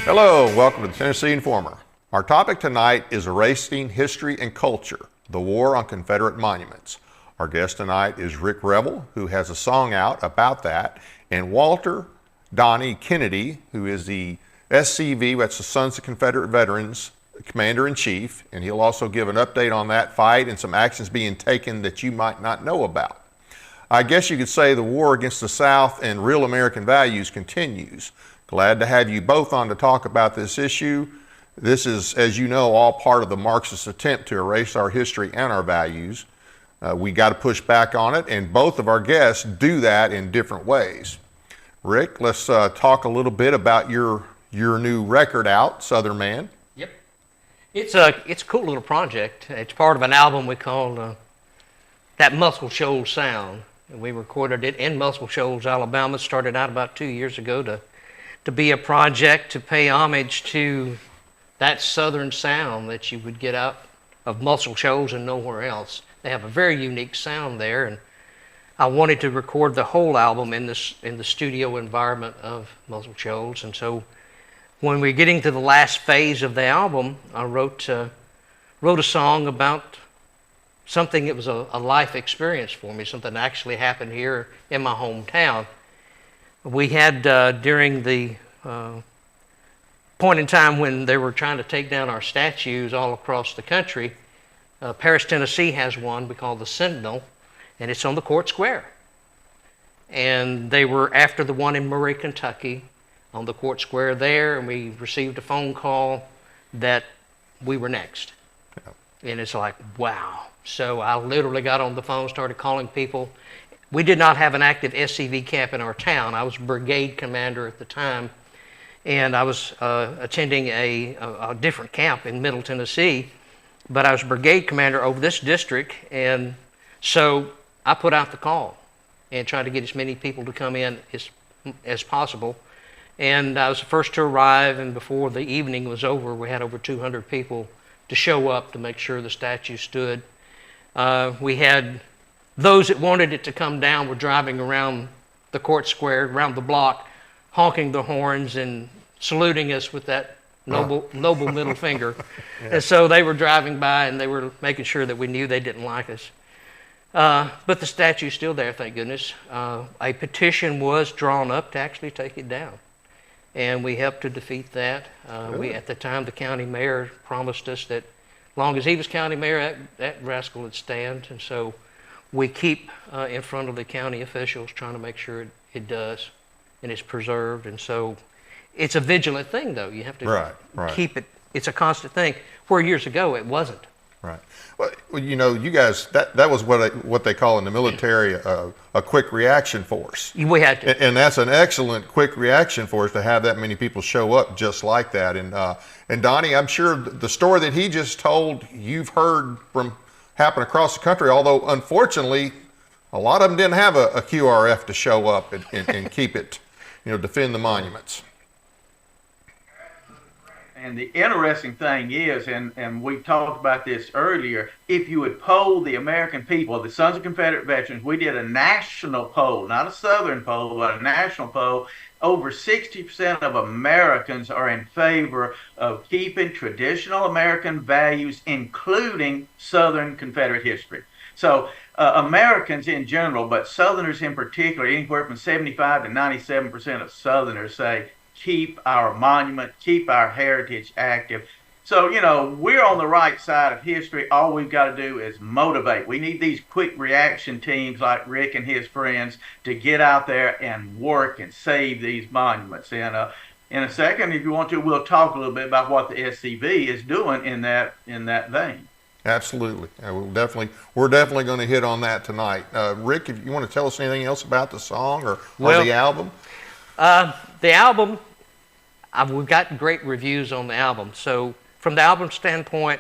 Hello, welcome to the Tennessee Informer. Our topic tonight is erasing history and culture, the war on Confederate monuments. Our guest tonight is Rick Revel, who has a song out about that, and Walter Donnie Kennedy, who is the SCV, that's the Sons of Confederate Veterans, Commander-in-Chief, and he'll also give an update on that fight and some actions being taken that you might not know about. I guess you could say the war against the South and real American values continues. Glad to have you both on to talk about this issue. This is, as you know, all part of the Marxist attempt to erase our history and our values. We got to push back on it, and both of our guests do that in different ways. Rick, let's talk a little bit about your new record out, Southern Man. Yep. It's a cool little project. It's part of an album we called That Muscle Shoals Sound. We recorded it in Muscle Shoals, Alabama. It started out about 2 years ago to be a project to pay homage to that southern sound that you would get out of Muscle Shoals and nowhere else. They have a very unique sound there, and I wanted to record the whole album in the studio environment of Muscle Shoals. And so when we're getting to the last phase of the album, I wrote a song about something that was a life experience for me, something that actually happened here in my hometown. We had, during the point in time when they were trying to take down our statues all across the country, Paris, Tennessee has one we call the Sentinel, and it's on the Court Square. And they were after the one in Murray, Kentucky, on the Court Square there, and we received a phone call that we were next. And it's like, wow. So I literally got on the phone, started calling people. We did not have an active SCV camp in our town. I was brigade commander at the time, and I was attending a different camp in Middle Tennessee, but I was brigade commander over this district, and so I put out the call and tried to get as many people to come in as possible. And I was the first to arrive, and before the evening was over, we had over 200 people to show up to make sure the statue stood. We had those that wanted it to come down were driving around the Court Square, around the block, honking the horns and saluting us with that noble middle finger. Yeah. And so they were driving by and they were making sure that we knew they didn't like us. But the statue's still there, thank goodness. A petition was drawn up to actually take it down, and we helped to defeat that. At the time, the county mayor promised us that as long as he was county mayor, that rascal would stand. And so we keep in front of the county officials trying to make sure it does and it's preserved. And so it's a vigilant thing, though. You have to keep it. It's a constant thing, where years ago it wasn't. Right. Well, you know, you guys, that was what they call in the military a quick reaction force. We had to. And that's an excellent quick reaction force to have that many people show up just like that. And Donnie, I'm sure the story that he just told, you've heard from happen across the country, although unfortunately a lot of them didn't have a QRF to show up and keep it, defend the monuments. And the interesting thing is, and we talked about this earlier, if you would poll the American people, the Sons of Confederate Veterans, we did a national poll, not a Southern poll, but a national poll. Over 60% of Americans are in favor of keeping traditional American values, including Southern Confederate history. So Americans in general, but Southerners in particular, anywhere from 75 to 97% of Southerners say, keep our monument, keep our heritage active. So, we're on the right side of history. All we've got to do is motivate. We need these quick reaction teams like Rick and his friends to get out there and work and save these monuments. And in a second, if you want to, we'll talk a little bit about what the SCV is doing in that vein. Absolutely. We're definitely going to hit on that tonight. Rick, if you want to tell us anything else about the song or the album? The album, we've got great reviews on the album. So from the album standpoint,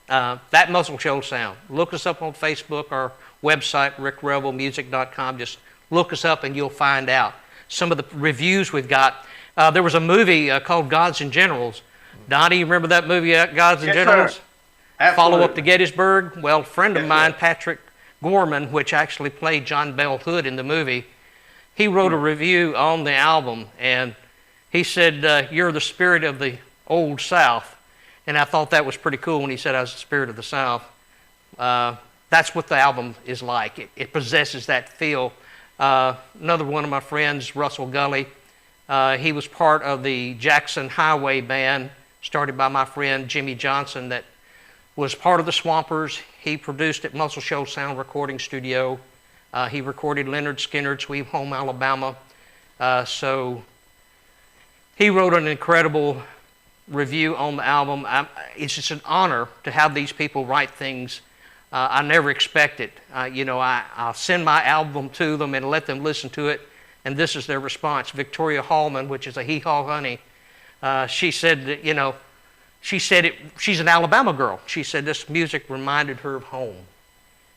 That Muscle Shoals Sound. Look us up on Facebook, our website, rickrevelmusic.com. Just look us up and you'll find out some of the reviews we've got. There was a movie called Gods and Generals. Donnie, you remember that movie, Gods and Generals? Sir. Absolutely. Follow up to Gettysburg. Well, a friend of mine, Patrick Gorman, which actually played John Bell Hood in the movie, he wrote a review on the album, and He said, "You're the spirit of the old South," and I thought that was pretty cool when he said I was the spirit of the South. That's what the album is like. It possesses that feel. Another one of my friends, Russell Gully, he was part of the Jackson Highway Band, started by my friend Jimmy Johnson, that was part of the Swampers. He produced at Muscle Shoals Sound Recording Studio. He recorded Leonard Skinner's Sweet Home Alabama. So he wrote an incredible review on the album. It's just an honor to have these people write things. I never expect it. I'll send my album to them and let them listen to it, and this is their response. Victoria Hallman, which is a Hee Haw Honey, she said that, she's an Alabama girl. She said this music reminded her of home.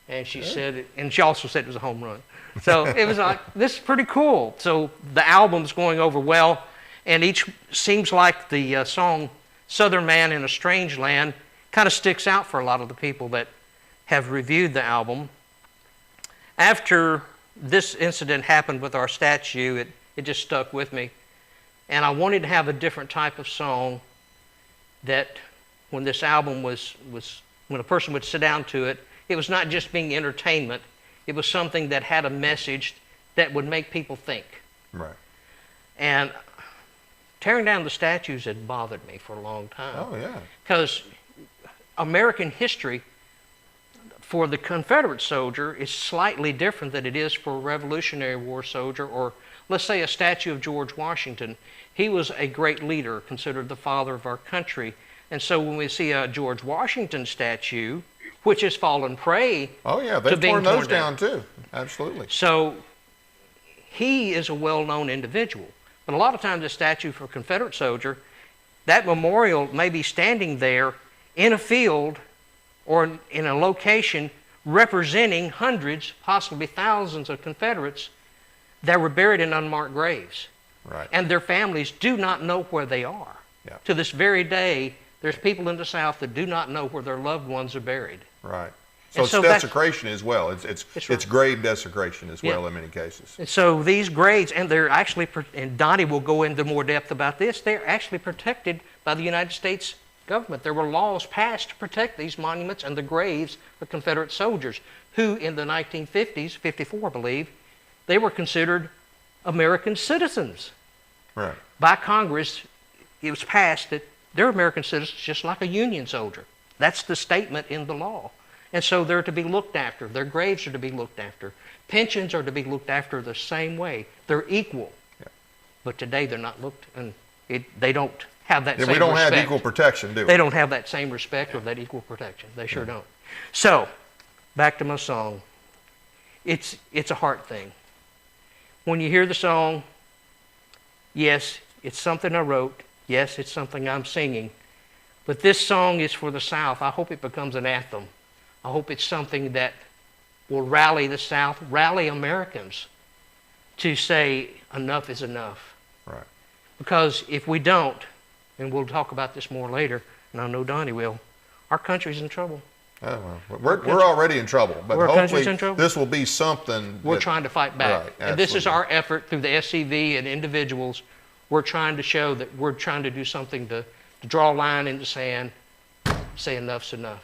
And she said, and she also said it was a home run. So it was like, this is pretty cool. So the album's going over well, and each seems like the song Southern Man in a Strange Land kind of sticks out for a lot of the people that have reviewed the album. After this incident happened with our statue, it just stuck with me. And I wanted to have a different type of song that when this album was when a person would sit down to it, it was not just being entertainment. It was something that had a message that would make people think. Right. And tearing down the statues had bothered me for a long time. Oh, yeah. Because American history for the Confederate soldier is slightly different than it is for a Revolutionary War soldier, or let's say a statue of George Washington. He was a great leader, considered the father of our country. And so when we see a George Washington statue, which has fallen prey oh, yeah, they've torn those down too. Absolutely. So he is a well-known individual. But a lot of times a statue for a Confederate soldier, that memorial may be standing there in a field or in a location representing hundreds, possibly thousands of Confederates that were buried in unmarked graves. Right. And their families do not know where they are. Yeah. To this very day, there's people in the South that do not know where their loved ones are buried. Right. And So it's desecration as well. It's right. grave desecration as well Yeah. in many cases. And so these graves, and they're actually, and Donnie will go into more depth about this, they're actually protected by the United States government. There were laws passed to protect these monuments and the graves of Confederate soldiers who in the 1950s, 54 I believe, they were considered American citizens. Right. By Congress, it was passed that they're American citizens just like a Union soldier. That's the statement in the law. And so they're to be looked after. Their graves are to be looked after. Pensions are to be looked after the same way. They're equal. Yeah. But today they're not looked, and they don't have that Yeah, same we don't respect. have equal protection, do we? They don't have that same respect or that equal protection. They sure don't. So, back to my song. It's a heart thing. When you hear the song, yes, it's something I wrote. Yes, it's something I'm singing. But this song is for the South. I hope it becomes an anthem. I hope it's something that will rally the South, rally Americans to say enough is enough. Right. Because if we don't, and we'll talk about this more later, and I know Donnie will, our country's in trouble. Oh, well, we're already in trouble, but Our country's hopefully in trouble. this will be something. We're trying to fight back. Right, and this is absolutely. our effort through the SCV and individuals. We're trying to show that we're trying to do something to draw a line in the sand, say enough's enough.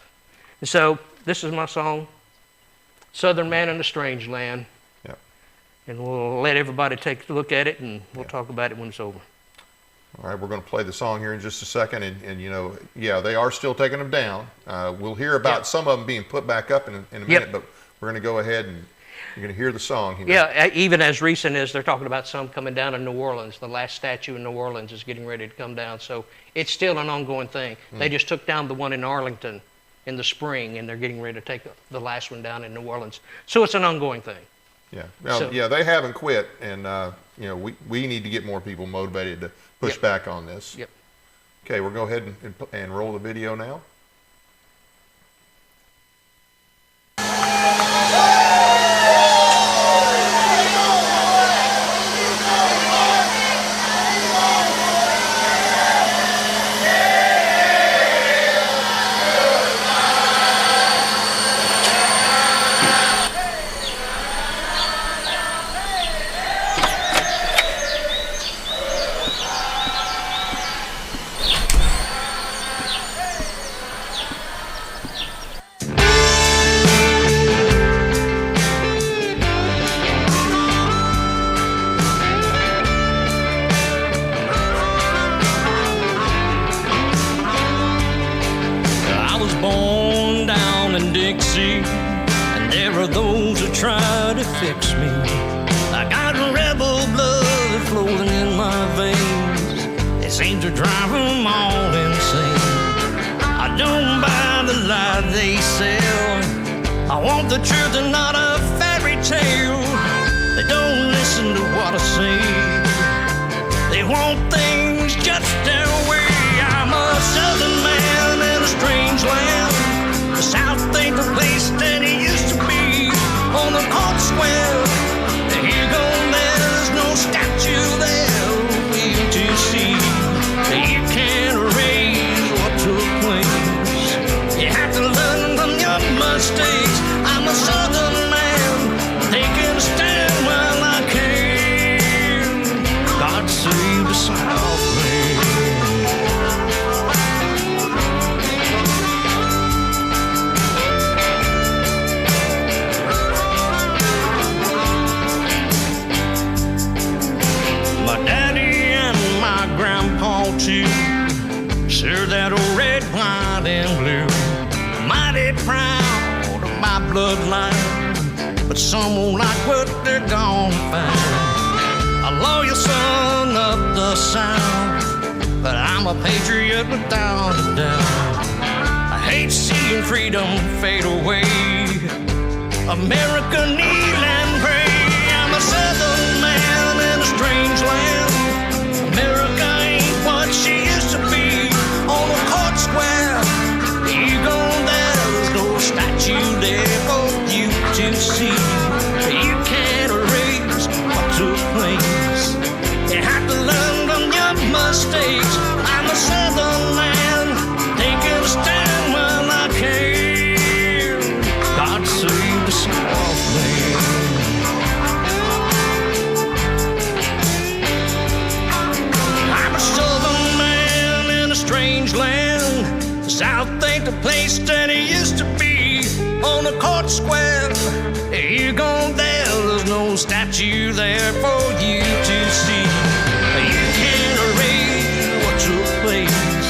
And so this is my song, Southern Man in a Strange Land. Yep. And we'll let everybody take a look at it, and we'll talk about it when it's over. All right, we're going to play the song here in just a second, and yeah, they are still taking them down. We'll hear about some of them being put back up in a minute, but we're going to go ahead and you're going to hear the song. Yeah, even as recent as they're talking about some coming down in New Orleans. The last statue in New Orleans is getting ready to come down, so it's still an ongoing thing. They just took down the one in Arlington in the spring, and they're getting ready to take the last one down in New Orleans. So it's an ongoing thing. Yeah, now, they haven't quit, and we need to get more people motivated to push back on this. Yep. Okay, we'll go ahead and roll the video now. see. And there are those who try to fix me. I got rebel blood flowing in my veins. It seems to drive them all insane. I don't buy the lie they sell. I want the truth and not a fairy tale. They don't listen to what I say. They want things just their way. I'm a southern man in a strange land. The South ain't the place that it used to be. On the court square, here go, there's no statue there for you to see. You can't erase what took place. You have to learn from your mistakes. I'm a southern man, taking a stand while I can. God save the Southland. My daddy and my grandpa too shared that old red, white, and blue. Mighty proud of my bloodline, but some won't like what they're gonna find. A loyal son of the South, but I'm a patriot without a doubt. I hate seeing freedom fade away. America kneel and pray. I'm a southern man in a strange land. America ain't what she used to be. On a court square, you go there, there's no statue there for you to see. You can't erase what took place. You have to learn from your mistakes. I'm a southern man, taking a stand while I can. God save the Southland. I'm a southern man in a strange land. The South ain't the place that it used to be. On a court square, you go there, there's no statue there for you to see. You can't erase what took place.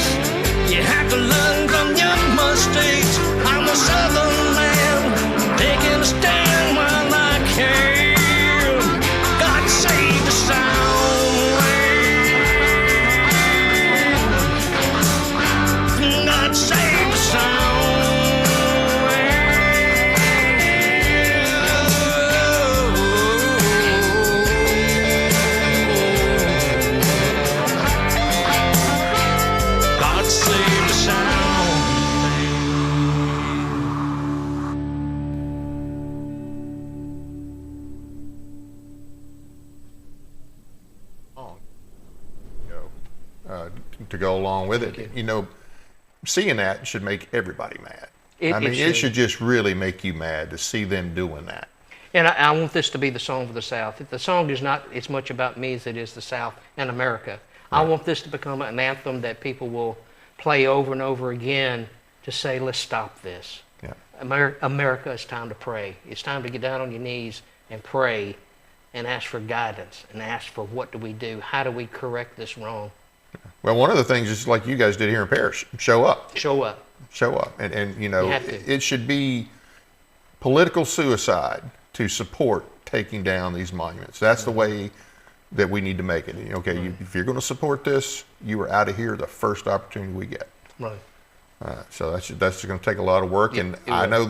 You have to learn from your mistakes. I'm a southern man, taking a stand while I can. God save the Southland. God save the Southland. God save the Southland. To go along with it. You know, seeing that should make everybody mad. It it should just really make you mad to see them doing that. And I want this to be the song for the South. The song is not as much about me as it is the South and America. I want this to become an anthem that people will play over and over again to say, let's stop this. Yeah. America, it's time to pray. It's time to get down on your knees and pray and ask for guidance and ask for what do we do? How do we correct this wrong? Well, one of the things is like you guys did here in Parish, show up. Show up. Show up. And you know, You have to. it should be political suicide to support taking down these monuments. That's the way that we need to make it. Okay, if you're going to support this, you are out of here the first opportunity we get. Right. So that's going to take a lot of work, Yep, and it I will. know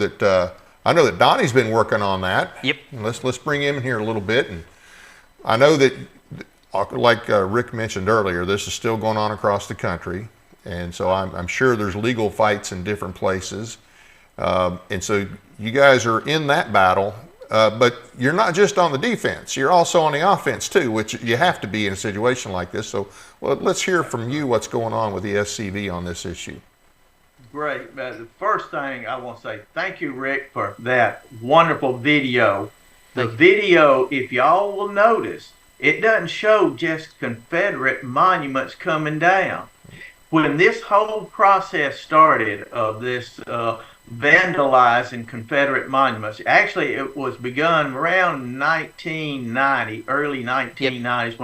that Donnie's been working on that. Yep. And let's bring him in here a little bit, and I know that, like Rick mentioned earlier, this is still going on across the country, and so I'm sure there's legal fights in different places, and so you guys are in that battle. But you're not just on the defense, you're also on the offense too, which you have to be in a situation like this. So let's hear from you what's going on with the SCV on this issue. Great. The first thing I want to say, thank you, Rick, for that wonderful video. The video, if y'all will notice, it doesn't show just Confederate monuments coming down. when this whole process started of this vandalizing Confederate monuments, actually it was begun around 1990, early 1990s,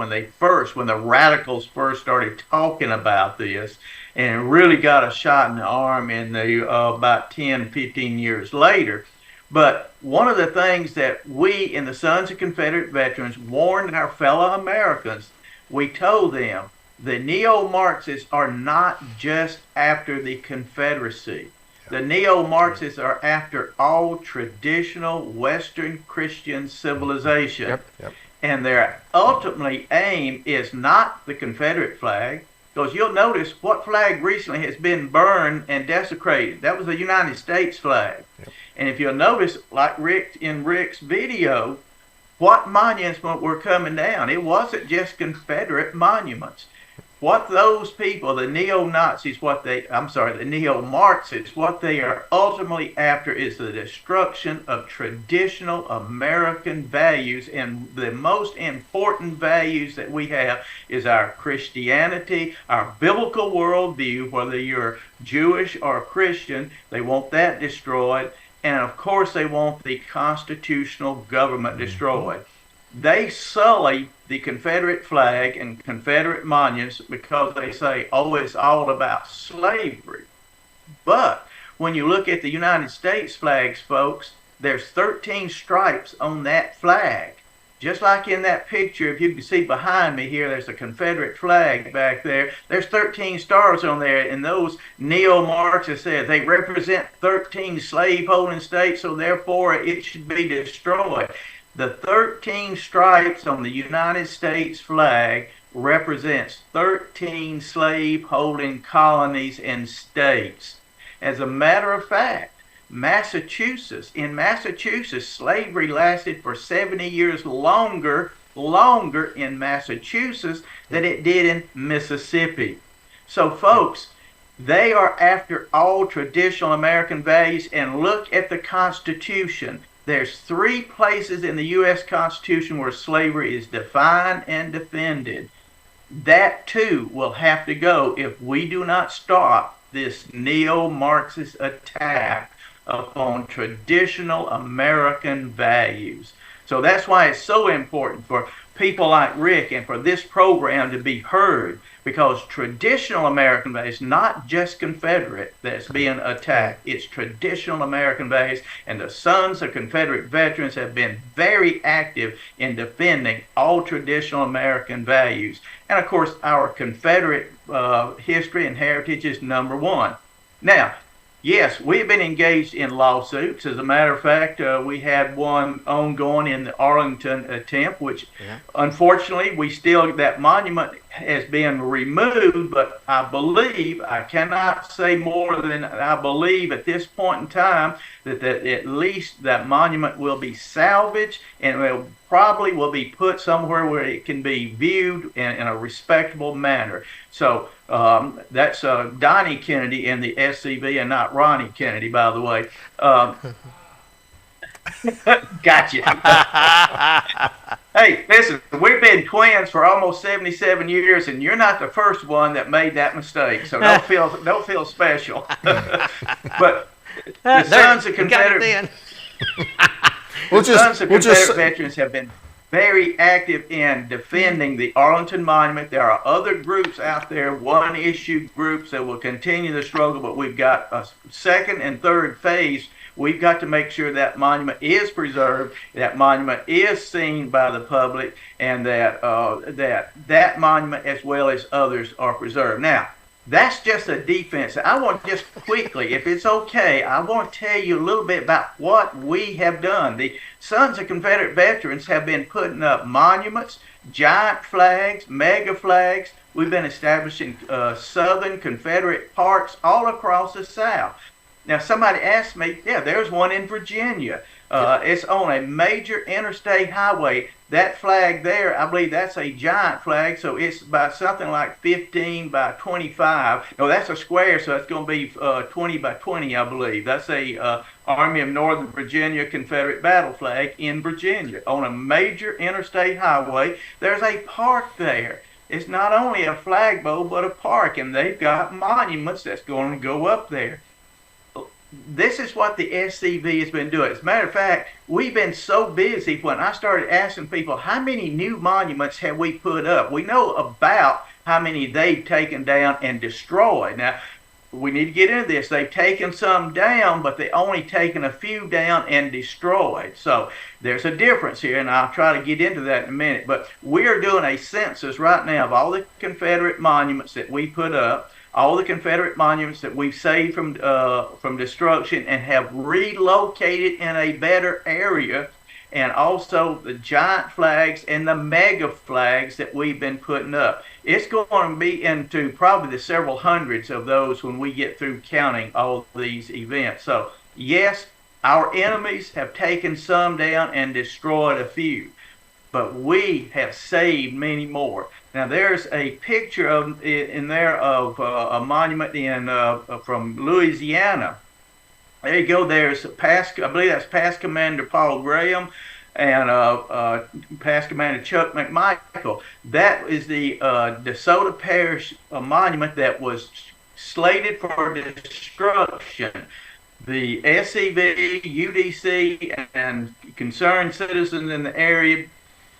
when the radicals first started talking about this, and really got a shot in the arm in the about 10, 15 years later. But one of the things that we in the Sons of Confederate Veterans warned our fellow Americans, we told them, the neo-Marxists are not just after the Confederacy. The neo-Marxists are after all traditional Western Christian civilization. And their ultimately aim is not the Confederate flag, because you'll notice what flag recently has been burned and desecrated. That was the United States flag. And if you'll notice, like in Rick's video, what monuments were coming down? It wasn't just Confederate monuments. What those people, the neo-Nazis, the neo-Marxists, what they are ultimately after is the destruction of traditional American values. And the most important values that we have is our Christianity, our biblical worldview, whether you're Jewish or Christian. They want that destroyed. And of course, they want the constitutional government destroyed. They sully the Confederate flag and Confederate monuments because they say, oh, it's all about slavery. But when you look at the United States flags, folks, there's 13 stripes on that flag. Just like in that picture, if you can see behind me here, there's a Confederate flag back there. There's 13 stars on there, and those neo-Marxists said they represent 13 slave-holding states, so therefore it should be destroyed. The 13 stripes on the United States flag represents 13 slave-holding colonies and states. As a matter of fact, in Massachusetts, slavery lasted for 70 years longer in Massachusetts than it did in Mississippi. So folks, they are after all traditional American values, and look at the Constitution. There's 3 places in the U.S. Constitution where slavery is defined and defended. That too will have to go if we do not stop this neo-Marxist attack upon traditional American values. So that's why it's so important for people like Rick and for this program to be heard, because traditional American values, not just Confederate that's being attacked, it's traditional American values, and the Sons of Confederate Veterans have been very active in defending all traditional American values. And of course, our Confederate history and heritage is number one. Now, yes, we've been engaged in lawsuits. As a matter of fact, we had one ongoing in the Arlington attempt, which unfortunately that monument has been removed, but I cannot say more than I believe at this point in time that at least that monument will be salvaged, and it probably will be put somewhere where it can be viewed in a respectable manner. So that's Donnie Kennedy in the SCV and not Ronnie Kennedy, by the way. Gotcha. Hey, listen, we've been twins for almost 77 years, and you're not the first one that made that mistake, so don't feel special. But the Sons of Confederate Veterans have been very active in defending the Arlington Monument. There are other groups out there, one-issue groups that will continue the struggle, but we've got a second and third phase. We've got to make sure that monument is preserved, that monument is seen by the public, and that that monument as well as others are preserved. Now, that's just a defense. I want just quickly, if it's okay, I want to tell you a little bit about what we have done. The Sons of Confederate Veterans have been putting up monuments, giant flags, mega flags. We've been establishing Southern Confederate parks all across the South. Now, somebody asked me, yeah, there's one in Virginia. It's on a major interstate highway. That flag there, I believe that's a giant flag, so it's about something like 15 by 25. No, that's a square, so it's going to be 20 by 20, I believe. That's a Army of Northern Virginia Confederate battle flag in Virginia on a major interstate highway. There's a park there. It's not only a flagpole, but a park, and they've got monuments that's going to go up there. This is what the SCV has been doing. As a matter of fact, we've been so busy when I started asking people, how many new monuments have we put up? We know about how many they've taken down and destroyed. Now, we need to get into this. They've taken some down, but they've only taken a few down and destroyed. So there's a difference here, and I'll try to get into that in a minute. But we're doing a census right now of all the Confederate monuments that we put up, all the Confederate monuments that we've saved from destruction and have relocated in a better area, and also the giant flags and the mega flags that we've been putting up. It's going to be into probably the several hundreds of those when we get through counting all these events. So yes, our enemies have taken some down and destroyed a few, but we have saved many more. Now there's a picture in there of a monument from Louisiana. There you go. There's I believe that's past Commander Paul Graham and past Commander Chuck McMichael. That is the DeSoto Parish monument that was slated for destruction. The SCV, UDC, and concerned citizens in the area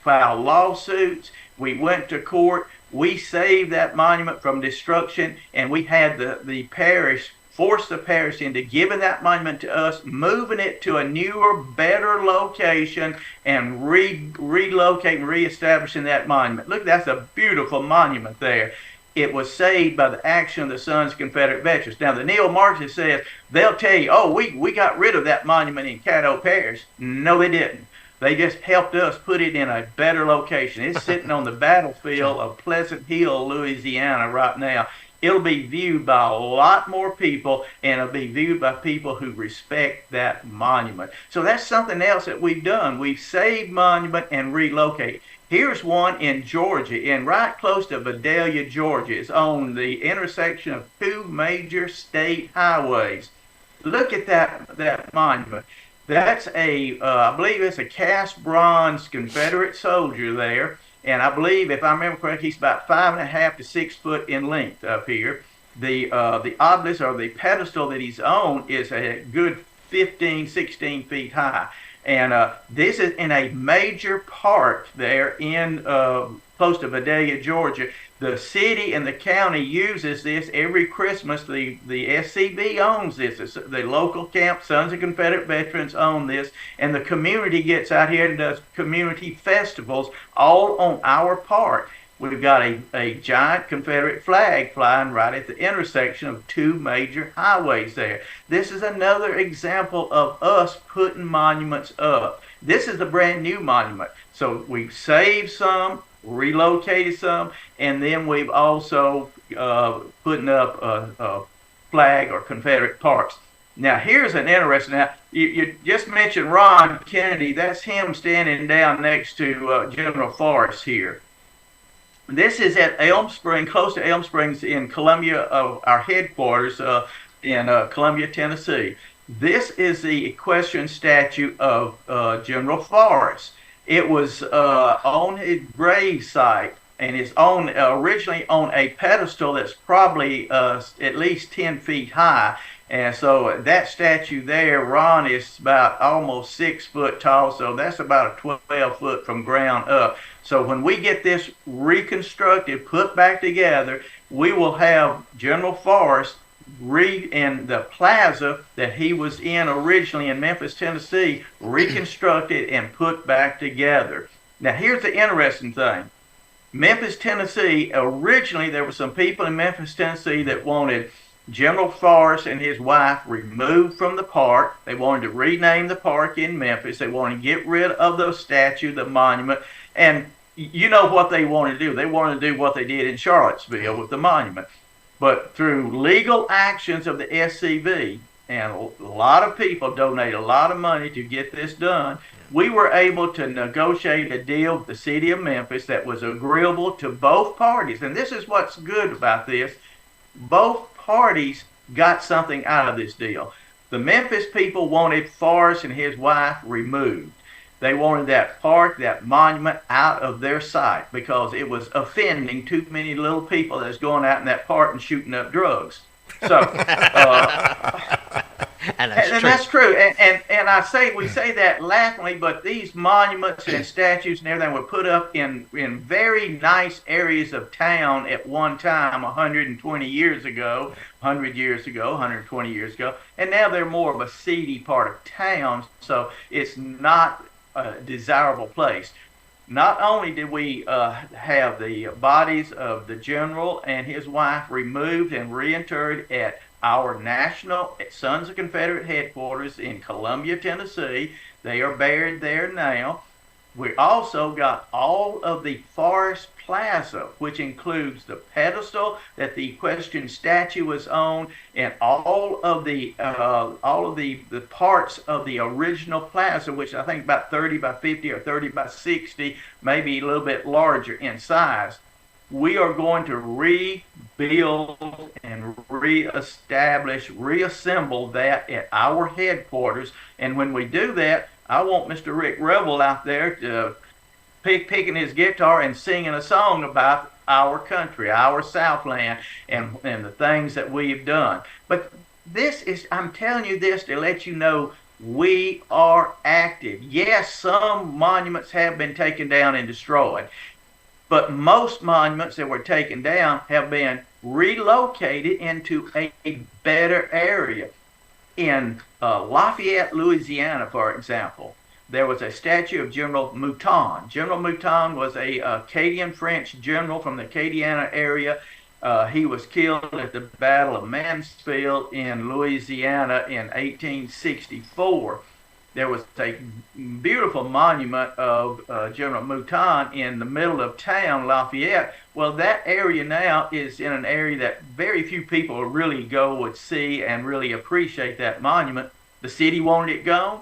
filed lawsuits. We went to court. We saved that monument from destruction, and we had the parish force the parish into giving that monument to us, moving it to a newer, better location, and relocating, reestablishing that monument. Look, that's a beautiful monument there. It was saved by the action of the Sons of Confederate Veterans. Now, the neo-Marxists says, they'll tell you, oh, we got rid of that monument in Caddo Parish. No, they didn't. They just helped us put it in a better location. It's sitting on the battlefield of Pleasant Hill, Louisiana right now. It'll be viewed by a lot more people, and it'll be viewed by people who respect that monument. So that's something else that we've done. We've saved monument and relocated. Here's one in Georgia, right close to Vidalia, Georgia. It's on the intersection of two major state highways. Look at that monument. That's I believe it's a cast bronze Confederate soldier there. And I believe, if I remember correctly, he's about 5.5 to 6 foot in length up here. The obelisk, or the pedestal that he's on, is a good 15, 16 feet high. And this is in a major park there in close to Vidalia, Georgia. The city and the county uses this every Christmas. The SCV owns this. The local camp, Sons of Confederate Veterans, own this. And the community gets out here and does community festivals all on our park. We've got a giant Confederate flag flying right at the intersection of two major highways there. This is another example of us putting monuments up. This is a brand new monument. So we've saved some, relocated some, and then we've also putting up a flag or Confederate parks. Now here's an interesting, now you just mentioned Ron Kennedy. That's him standing down next to General Forrest here. This is at Elm Springs, close to Elm Springs in Columbia, our headquarters in Columbia, Tennessee. This is the equestrian statue of General Forrest. It was on his grave site, and it's originally on a pedestal that's probably at least 10 feet high. And so that statue there, Ron, is about almost 6 foot tall, so that's about a 12 foot from ground up. So when we get this reconstructed, put back together, we will have General Forrest in the plaza that he was in originally in Memphis, Tennessee, reconstructed and put back together. Now here's the interesting thing. Memphis, Tennessee, originally there were some people in Memphis, Tennessee that wanted General Forrest and his wife removed from the park. They wanted to rename the park in Memphis. They wanted to get rid of the statue, the monument. And you know what they wanted to do. They wanted to do what they did in Charlottesville with the monument. But through legal actions of the SCV, and a lot of people donated a lot of money to get this done, we were able to negotiate a deal with the city of Memphis that was agreeable to both parties. And this is what's good about this. Both parties got something out of this deal. The Memphis people wanted Forrest and his wife removed. They wanted that park, that monument, out of their sight because it was offending too many little people that's going out in that park and shooting up drugs. So, and that's true. that's true. And we say that laughingly, but these monuments and statues and everything were put up in very nice areas of town at one time, 120 years ago, 100 years ago, 120 years ago, and now they're more of a seedy part of town, so it's not a desirable place. Not only did we have the bodies of the general and his wife removed and reinterred at our national Sons of Confederate headquarters in Columbia, Tennessee. They are buried there now. We also got all of the Forest Plaza, which includes the pedestal that the equestrian statue was on, and all of the parts of the original plaza, which I think about 30 by 50 or 30 by 60, maybe a little bit larger in size. We are going to rebuild and reestablish, reassemble that at our headquarters. And when we do that, I want Mr. Rick Revel out there to picking his guitar and singing a song about our country, our Southland, and the things that we've done. But I'm telling you this to let you know we are active. Yes, some monuments have been taken down and destroyed. But most monuments that were taken down have been relocated into a better area. In Lafayette, Louisiana, for example, there was a statue of General Mouton. General Mouton was a Acadian French general from the Acadiana area. He was killed at the Battle of Mansfield in Louisiana in 1864. There was a beautiful monument of General Mouton in the middle of town, Lafayette. Well, that area now is in an area that very few people really would see and really appreciate that monument. The city wanted it gone.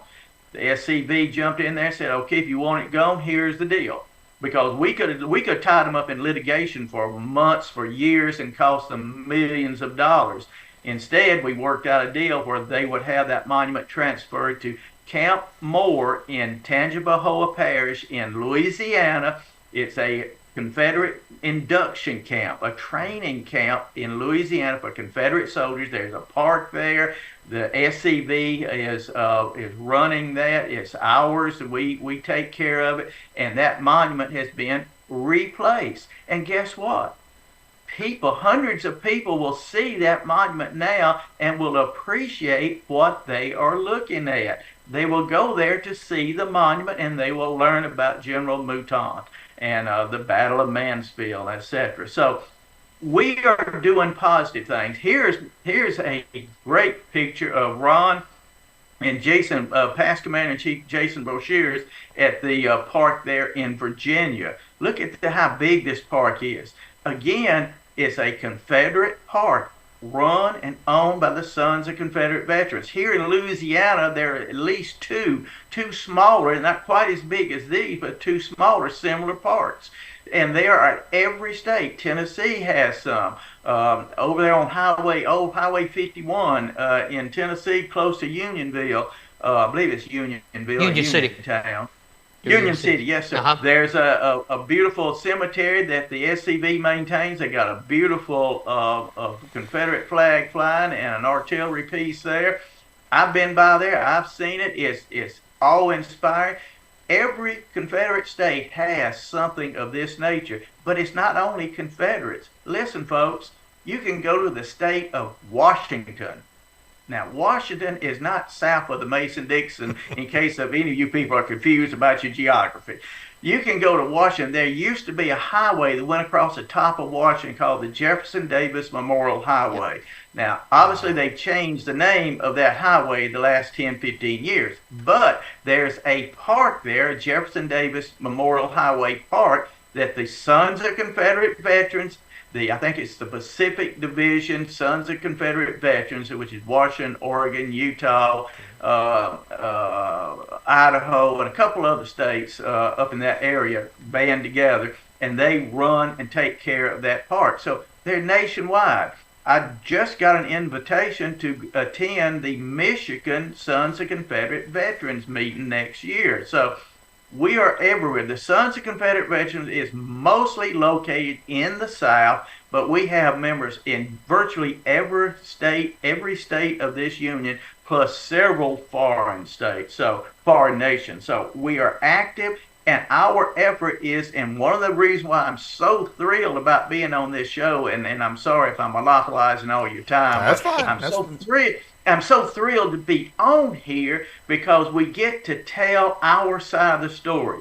The SCV jumped in there and said, okay, if you want it gone, here's the deal. Because we could have tied them up in litigation for months, for years, and cost them millions of dollars. Instead, we worked out a deal where they would have that monument transferred to Camp Moore in Tangipahoa Parish in Louisiana. It's a Confederate induction camp, a training camp in Louisiana for Confederate soldiers. There's a park there. The SCV is running that. It's ours. We take care of it. And that monument has been replaced. And guess what? Hundreds of people will see that monument now and will appreciate what they are looking at. They will go there to see the monument, and they will learn about General Mouton and the Battle of Mansfield, etc. So we are doing positive things. Here's a great picture of Ron and Jason, past Commander-in-Chief Jason Broshears at the park there in Virginia. Look at how big this park is. Again, it's a Confederate park run and owned by the Sons of Confederate Veterans. Here in Louisiana, there are at least two smaller, not quite as big as these, but two smaller similar parks. And they are at every state. Tennessee has some. Over there on old Highway 51 in Tennessee, close to Unionville. I believe it's Unionville. Union City. Town. Union City, yes, sir. Uh-huh. There's a beautiful cemetery that the SCV maintains. They got a beautiful Confederate flag flying and an artillery piece there. I've been by there. I've seen it. It's awe-inspiring. Every Confederate state has something of this nature, but it's not only Confederates. Listen, folks, you can go to the state of Washington. Now, Washington is not south of the Mason-Dixon, in case of any of you people are confused about your geography. You can go to Washington. There used to be a highway that went across the top of Washington called the Jefferson Davis Memorial Highway. Now, obviously, they've changed the name of that highway the last 10, 15 years. But there's a park there, Jefferson Davis Memorial Highway Park, that the Sons of Confederate Veterans, I think it's the Pacific Division Sons of Confederate Veterans, which is Washington, Oregon, Utah, Idaho, and a couple other states up in that area band together, and they run and take care of that park. So they're nationwide. I just got an invitation to attend the Michigan Sons of Confederate Veterans meeting next year. So We are everywhere. The Sons of Confederate Veterans is mostly located in the South, but we have members in virtually every state of this union, plus several foreign states, so foreign nations. So we are active, and our effort is, and one of the reasons why I'm so thrilled about being on this show, and I'm sorry if I'm monopolizing all your time. That's fine. I'm so thrilled to be on here because we get to tell our side of the story.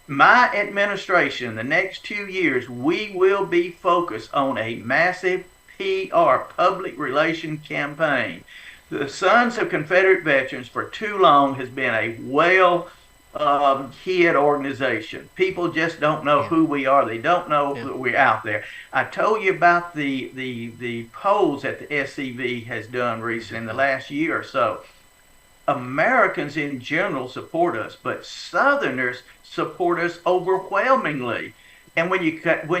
My administration, the next 2 years, we will be focused on a massive PR, public relation campaign. The Sons of Confederate Veterans for too long has been a hid organization. People just don't know who we are. They don't know that we're out there. I told you about the polls that the SCV has done recently in the last year or so. Americans in general support us, but Southerners support us overwhelmingly. And when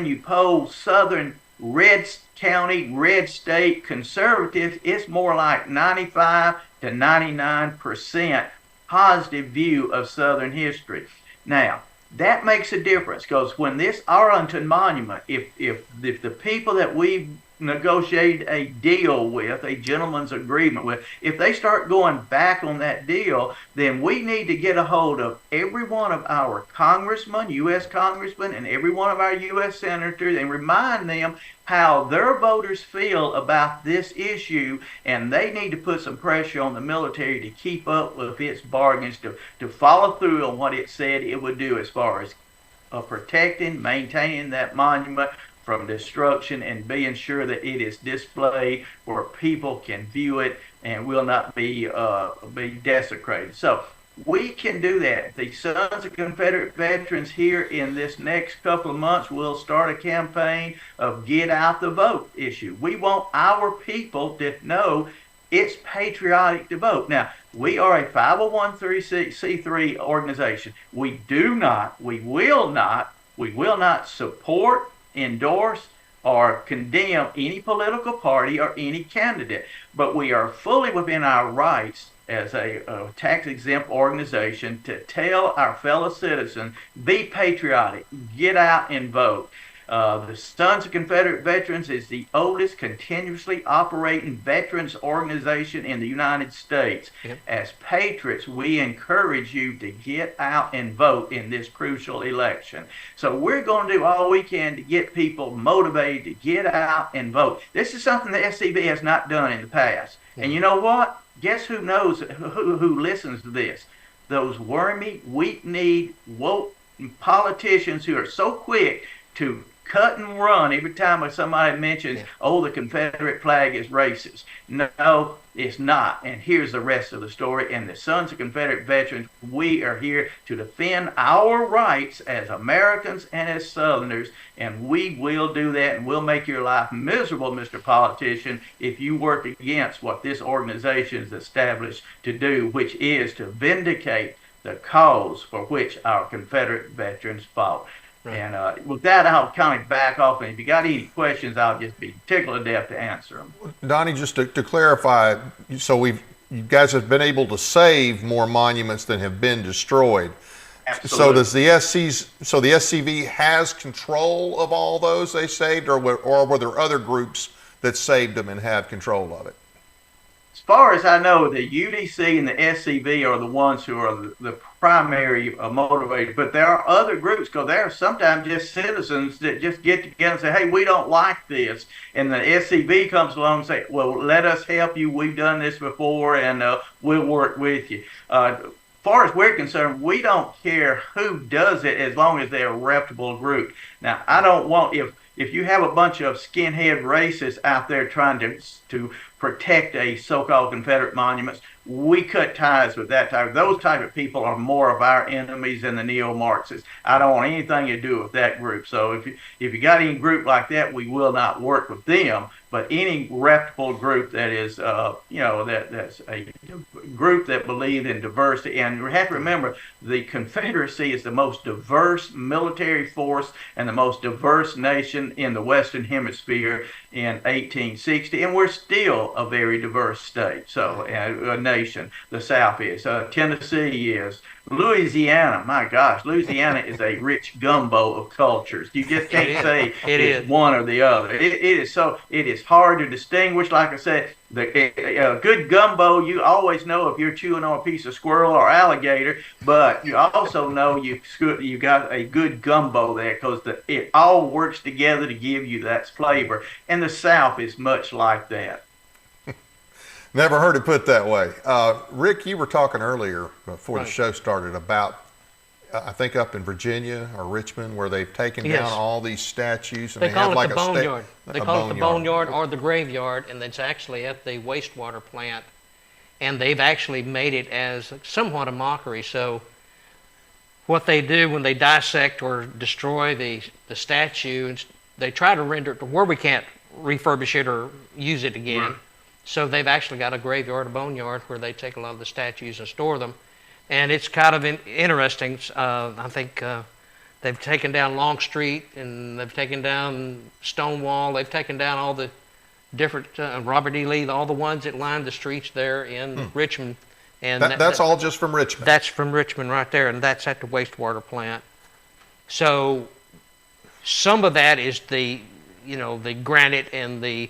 you poll Southern red county, red state conservatives, it's more like 95 to 99% positive view of Southern history. Now, that makes a difference, because when this Arlington Monument, if the people that we've negotiated a deal with, a gentleman's agreement with, if they start going back on that deal, then we need to get a hold of every one of our congressmen, U.S. congressmen, and every one of our U.S. senators and remind them how their voters feel about this issue, and they need to put some pressure on the military to keep up with its bargains, to follow through on what it said it would do as far as protecting, maintaining that monument from destruction, and being sure that it is displayed where people can view it and will not be desecrated. So we can do that. The Sons of Confederate Veterans here in this next couple of months will start a campaign of get out the vote issue. We want our people to know it's patriotic to vote. Now, we are a 501c3 organization. We will not support, endorse, or condemn any political party or any candidate, but we are fully within our rights as a tax-exempt organization to tell our fellow citizens, be patriotic, get out and vote. The Sons of Confederate Veterans is the oldest continuously operating veterans organization in the United States. Yep. As patriots, we encourage you to get out and vote in this crucial election. So we're going to do all we can to get people motivated to get out and vote. This is something the SCV has not done in the past. And you know what? Guess who knows, who listens to this? Those wormy, weak-kneed, woke politicians who are so quick to cut and run every time somebody mentions, the Confederate flag is racist. No, it's not. And here's the rest of the story. And the Sons of Confederate Veterans, we are here to defend our rights as Americans and as Southerners, and we will do that, and we'll make your life miserable, Mr. Politician, if you work against what this organization is established to do, which is to vindicate the cause for which our Confederate veterans fought. Right. And with that, I'll kind of back off, and if you got any questions, I'll just be tickled to death to answer them. Donnie, just to clarify, so you guys have been able to save more monuments than have been destroyed. Absolutely. So does the SCV has control of all those they saved, or were there other groups that saved them and have control of it? As far as I know, the UDC and the SCV are the ones who are the primary motivators, but there are other groups, because there are sometimes just citizens that just get together and say, hey, we don't like this, and the SCV comes along and say, well, let us help you, we've done this before, and we'll work with you. As far as we're concerned, we don't care who does it as long as they're a reputable group. Now, I don't want, if you have a bunch of skinhead racists out there trying to protect a so-called Confederate monuments, we cut ties with those type of people are more of our enemies than the neo-Marxists. I don't want anything to do with that group. So if you got any group like that, we will not work with them. But any reputable group that is, that's a group that believes in diversity, and we have to remember, the Confederacy is the most diverse military force and the most diverse nation in the Western Hemisphere in 1860, and we're still still a very diverse state. So a nation, the South is. Tennessee is. Louisiana, my gosh, Louisiana is a rich gumbo of cultures. You just can't say it's one or the other. It is hard to distinguish. Like I said, a good gumbo, you always know if you're chewing on a piece of squirrel or alligator, but you also know you got a good gumbo there because it all works together to give you that flavor. And the South is much like that. Never heard it put that way. Rick, you were talking earlier before the show started about, I think up in Virginia or Richmond, where they've taken down all these statues. And they call have it like the boneyard. They call it the boneyard or the graveyard, and it's actually at the wastewater plant. And they've actually made it as somewhat a mockery. So what they do when they dissect or destroy the statue, they try to render it to where we can't refurbish it or use it again. Right. So they've actually got a graveyard, a boneyard, where they take a lot of the statues and store them. And it's kind of interesting. I think they've taken down Longstreet, and they've taken down Stonewall. They've taken down all the different, Robert E. Lee, all the ones that lined the streets there in Richmond. And that's all just from Richmond? That's from Richmond right there, and that's at the wastewater plant. So some of that is the granite and the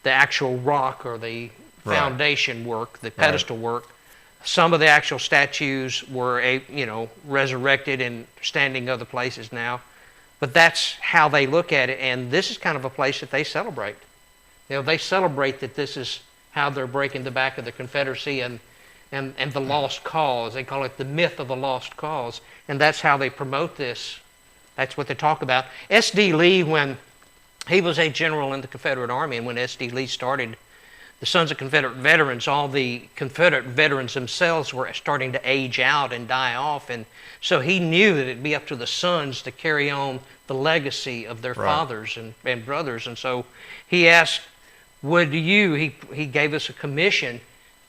actual rock or the foundation work, the pedestal work. Some of the actual statues were resurrected and standing other places now. But that's how they look at it, and this is kind of a place that they celebrate. They celebrate that this is how they're breaking the back of the Confederacy and the lost cause. They call it the myth of the lost cause, and that's how they promote this. That's what they talk about. S.D. Lee, when he was a general in the Confederate Army, and when S.D. Lee started the Sons of Confederate Veterans, all the Confederate veterans themselves were starting to age out and die off, and so he knew that it'd be up to the sons to carry on the legacy of their fathers and brothers, and so he asked, he gave us a commission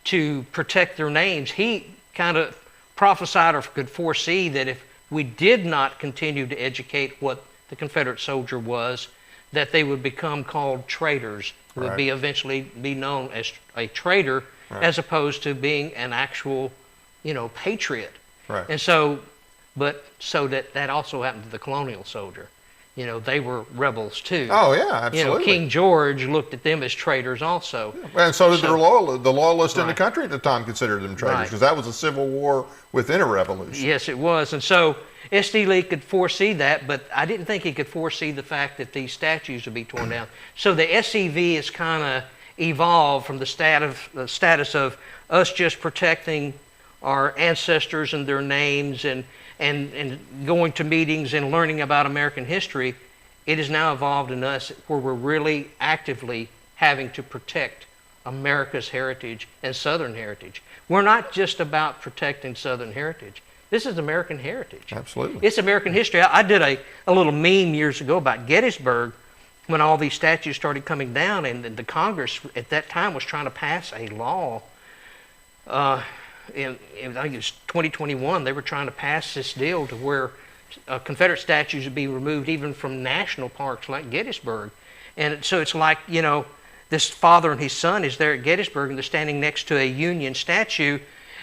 to protect their names. He kind of prophesied or could foresee that if we did not continue to educate what the Confederate soldier was, that they would become called traitors. It would eventually be known as a traitor, as opposed to being an actual, patriot. Right. And so that also happened to the colonial soldier. They were rebels too. Oh yeah, absolutely. King George looked at them as traitors also. Yeah. And so did the loyalists in the country at the time considered them traitors, because that was a civil war within a revolution. Yes, it was. And so S.D. Lee could foresee that, but I didn't think he could foresee the fact that these statues would be torn down. So the SCV has kind of evolved from the status of us just protecting our ancestors and their names and going to meetings and learning about American history. It has now evolved in us where we're really actively having to protect America's heritage and Southern heritage. We're not just about protecting Southern heritage. This is American heritage. Absolutely. It's American history. I did a little meme years ago about Gettysburg when all these statues started coming down, and the Congress at that time was trying to pass a law. I think it was 2021, they were trying to pass this deal to where Confederate statues would be removed even from national parks like Gettysburg. And so it's like, this father and his son is there at Gettysburg, and they're standing next to a Union statue,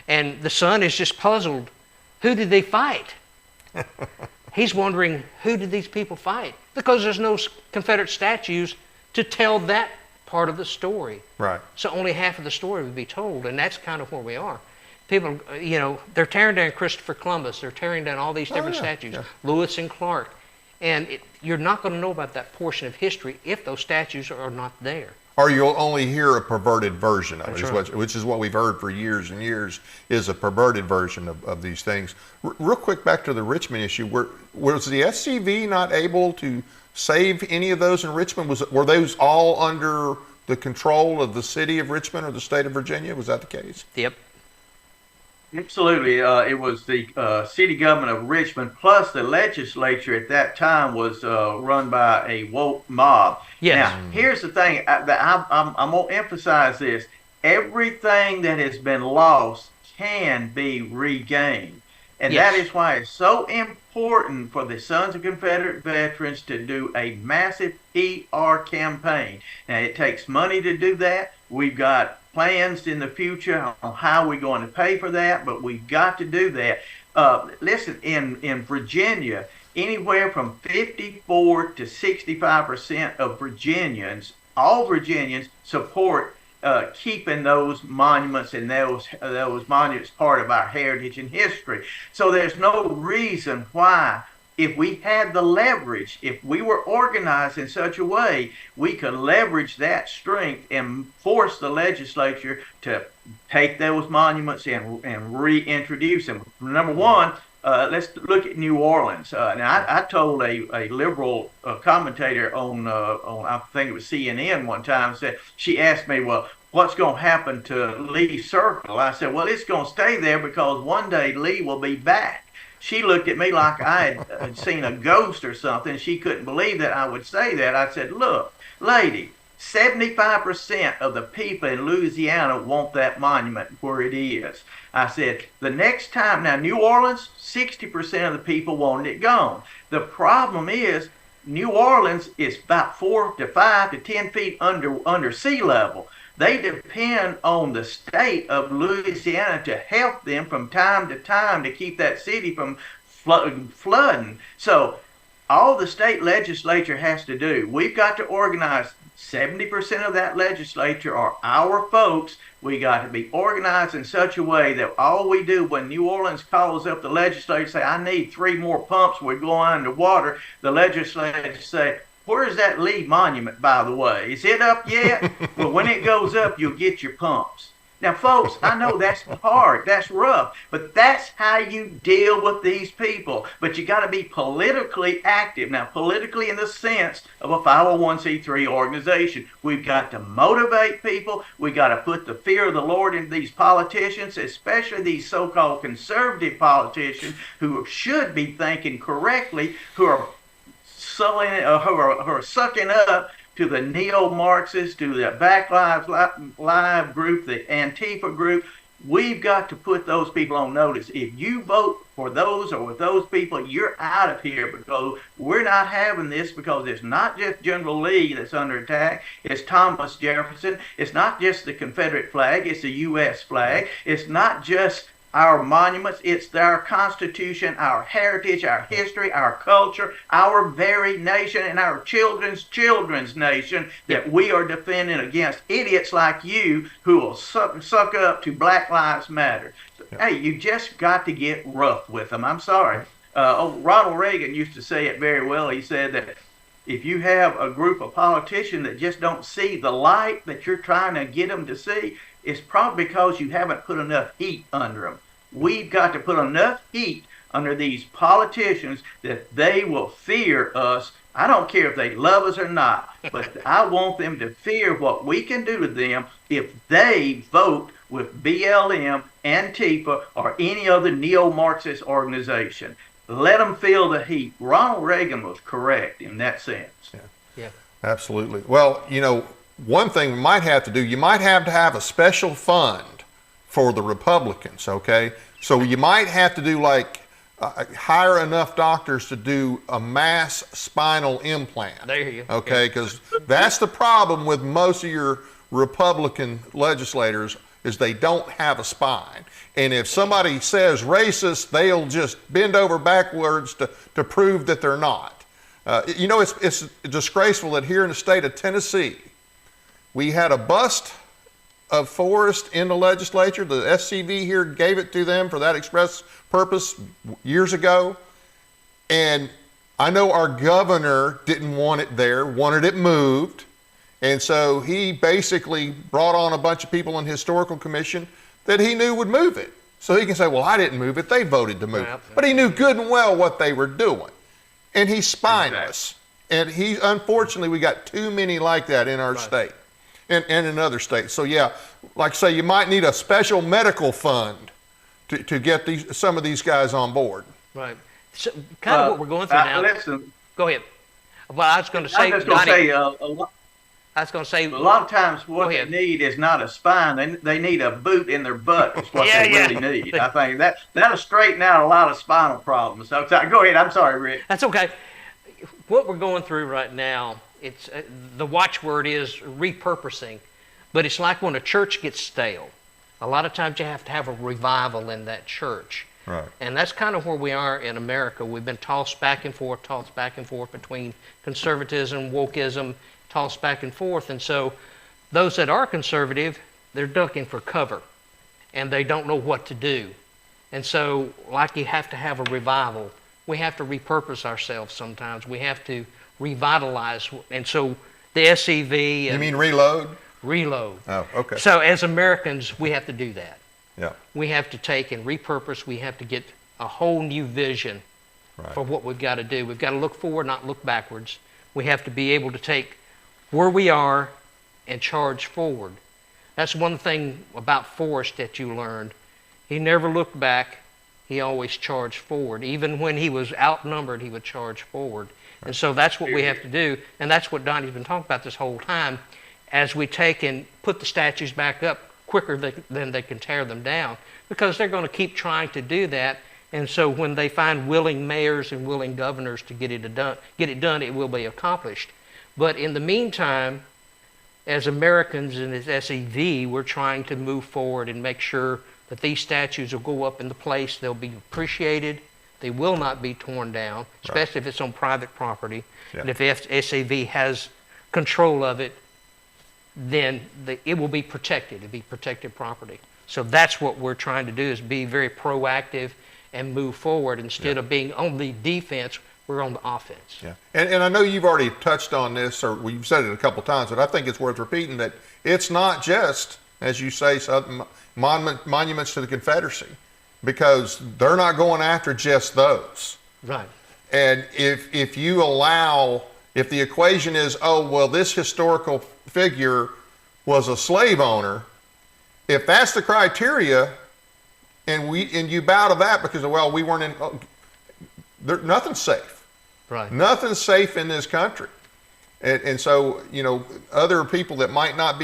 and the son is just puzzled. Who did they fight? He's wondering, who did these people fight? Because there's no Confederate statues to tell that part of the story. Right. So only half of the story would be told, and that's kind of where we are. People, they're tearing down Christopher Columbus. They're tearing down all these different statues, Lewis and Clark. And you're not going to know about that portion of history if those statues are not there. Or you'll only hear a perverted version of it, which is what we've heard for years and years, is a perverted version of these things. Real quick, back to the Richmond issue. Was the SCV not able to save any of those in Richmond? Were those all under the control of the city of Richmond or the state of Virginia? Was that the case? Yep. Absolutely. It was the city government of Richmond, plus the legislature at that time was run by a woke mob. Yes. Now, here's the thing. I'm going to emphasize this. Everything that has been lost can be regained. And Yes. that is why it's so important for the Sons of Confederate Veterans to do a massive PR campaign. Now, it takes money to do that. We've got plans in the future on how we're going to pay for that, but we've got to do that. Listen, in Virginia, anywhere from 54 to 65% of Virginians, all Virginians, support keeping those monuments and those monuments part of our heritage and history. So there's no reason why, if we had the leverage, if we were organized in such a way, we could leverage that strength and force the legislature to take those monuments and reintroduce them. Number one, let's look at New Orleans. Now, I told a liberal commentator on I think it was CNN one time, said, she asked me, well, what's going to happen to Lee Circle? I said, well, it's going to stay there because one day Lee will be back. She looked at me like I had seen a ghost or something. She couldn't believe that I would say that. I said, look, lady, 75% of the people in Louisiana want that monument where it is. I said, the next time, now New Orleans, 60% of the people wanted it gone. The problem is, New Orleans is about 4 to 5 to 10 feet under sea level. They depend on the state of Louisiana to help them from time to time to keep that city from flooding. So all the state legislature has to do, we've got to organize. 70% of that legislature are our folks. We got to be organized in such a way that all we do when New Orleans calls up the legislature, say, I need 3 more pumps, we're going underwater, the legislature say, where's that Lee monument, by the way? Is it up yet? Well, when it goes up, you'll get your pumps. Now, folks, I know that's hard, that's rough, but that's how you deal with these people. But you got to be politically active. Now, politically in the sense of a 501c3 organization. We've got to motivate people. We got to put the fear of the Lord into these politicians, especially these so-called conservative politicians who should be thinking correctly, who are sucking up to the neo-Marxists, to the Black Lives Live group, the Antifa group. We've got to put those people on notice. If you vote for those or with those people, you're out of here, because we're not having this, because it's not just General Lee that's under attack. It's Thomas Jefferson. It's not just the Confederate flag. It's the U.S. flag. It's not just our monuments, it's our Constitution, our heritage, our history, our culture, our very nation, and our children's nation that we are defending against idiots like you who will suck up to Black Lives Matter. Hey, you just got to get rough with them. I'm sorry. Ronald Reagan used to say it very well. He said that if you have a group of politicians that just don't see the light that you're trying to get them to see, it's probably because you haven't put enough heat under them. We've got to put enough heat under these politicians that they will fear us. I don't care if they love us or not, but I want them to fear what we can do to them if they vote with BLM, Antifa, or any other neo-Marxist organization. Let them feel the heat. Ronald Reagan was correct in that sense. Yeah. Absolutely. Well, one thing we might have to do, you might have to have a special fund for the Republicans, okay? So you might have to do hire enough doctors to do a mass spinal implant. There you go. Okay, because that's the problem with most of your Republican legislators, is they don't have a spine. And if somebody says racist, they'll just bend over backwards to prove that they're not. It's disgraceful that here in the state of Tennessee, we had a bust of Forrest in the legislature. The SCV here gave it to them for that express purpose years ago. And I know our governor didn't want it there, wanted it moved. And so he basically brought on a bunch of people in the Historical Commission that he knew would move it. So he can say, well, I didn't move it, they voted to move it. But he knew good and well what they were doing. And he's spineless. Exactly. And unfortunately, we got too many like that in our state. And in other states. So yeah, like I say, you might need a special medical fund to get some of these guys on board. Right. So kind of what we're going through now. Listen. Go ahead. Well, I was going to say, I was going to say, I was going to say. A lot of times what Go they ahead. need is not a spine. They need a boot in their butt is what Yeah, they yeah. really need. I think that'll straighten out a lot of spinal problems. So go ahead. I'm sorry, Rick. That's okay. What we're going through right now, it's the watchword is repurposing, but it's like when a church gets stale. A lot of times you have to have a revival in that church. Right. And that's kind of where we are in America. We've been tossed back and forth between conservatism, wokeism, tossed back and forth. And so those that are conservative, they're ducking for cover, and they don't know what to do. And so, like you have to have a revival, we have to repurpose ourselves sometimes. We have to revitalize. And so the SEV... You mean reload? Reload. Oh, okay. So as Americans, we have to do that. Yeah. We have to take and repurpose. We have to get a whole new vision for what we've got to do. We've got to look forward, not look backwards. We have to be able to take where we are and charge forward. That's one thing about Forrest that you learned. He never looked back. He always charged forward. Even when he was outnumbered, he would charge forward. And so that's what we have to do. And that's what Donnie's been talking about this whole time. As we take and put the statues back up quicker than they can tear them down, because they're going to keep trying to do that. And so when they find willing mayors and willing governors to get it done, it will be accomplished. But in the meantime, as Americans and as SEV, we're trying to move forward and make sure that these statues will go up in the place. They'll be appreciated. They will not be torn down, especially if it's on private property. Yeah. And if SEV has control of it, then it will be protected. It'll be protected property. So that's what we're trying to do, is be very proactive and move forward. Instead of being on the defense, we're on the offense. Yeah. And I know you've already touched on this, or you've said it a couple times, but I think it's worth repeating that it's not just, as you say, monuments to the Confederacy, because they're not going after just those. Right. And if you allow, if the equation is, oh, well, this historical figure was a slave owner, if that's the criteria, and you bow to that because, well, we weren't in, nothing's safe. Right. Nothing's safe in this country. And so, other people that might not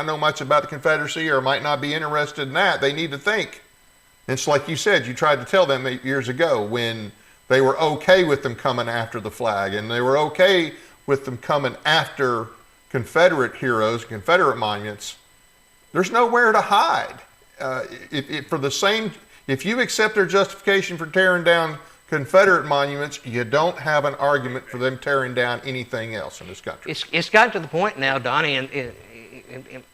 know much about the Confederacy or might not be interested in that, they need to think. It's like you said, you tried to tell them 8 years ago when they were okay with them coming after the flag, and they were okay with them coming after Confederate heroes, Confederate monuments. There's nowhere to hide. If you accept their justification for tearing down Confederate monuments, you don't have an argument for them tearing down anything else in this country. It's gotten to the point now, Donnie, and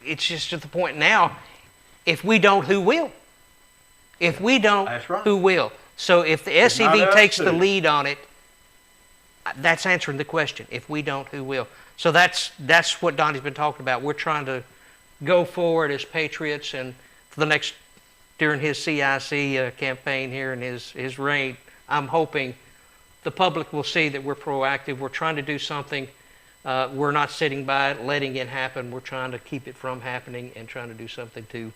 it's just to the point now, if we don't, who will? If we don't, That's right. who will? So if the not SEV us takes to. the lead on it, that's answering the question. If we don't, who will? So that's what Donnie's been talking about. We're trying to go forward as patriots, and for the next, during his CIC campaign here in his reign, I'm hoping the public will see that we're proactive. We're trying to do something. We're not sitting by it, letting it happen. We're trying to keep it from happening and trying to do something to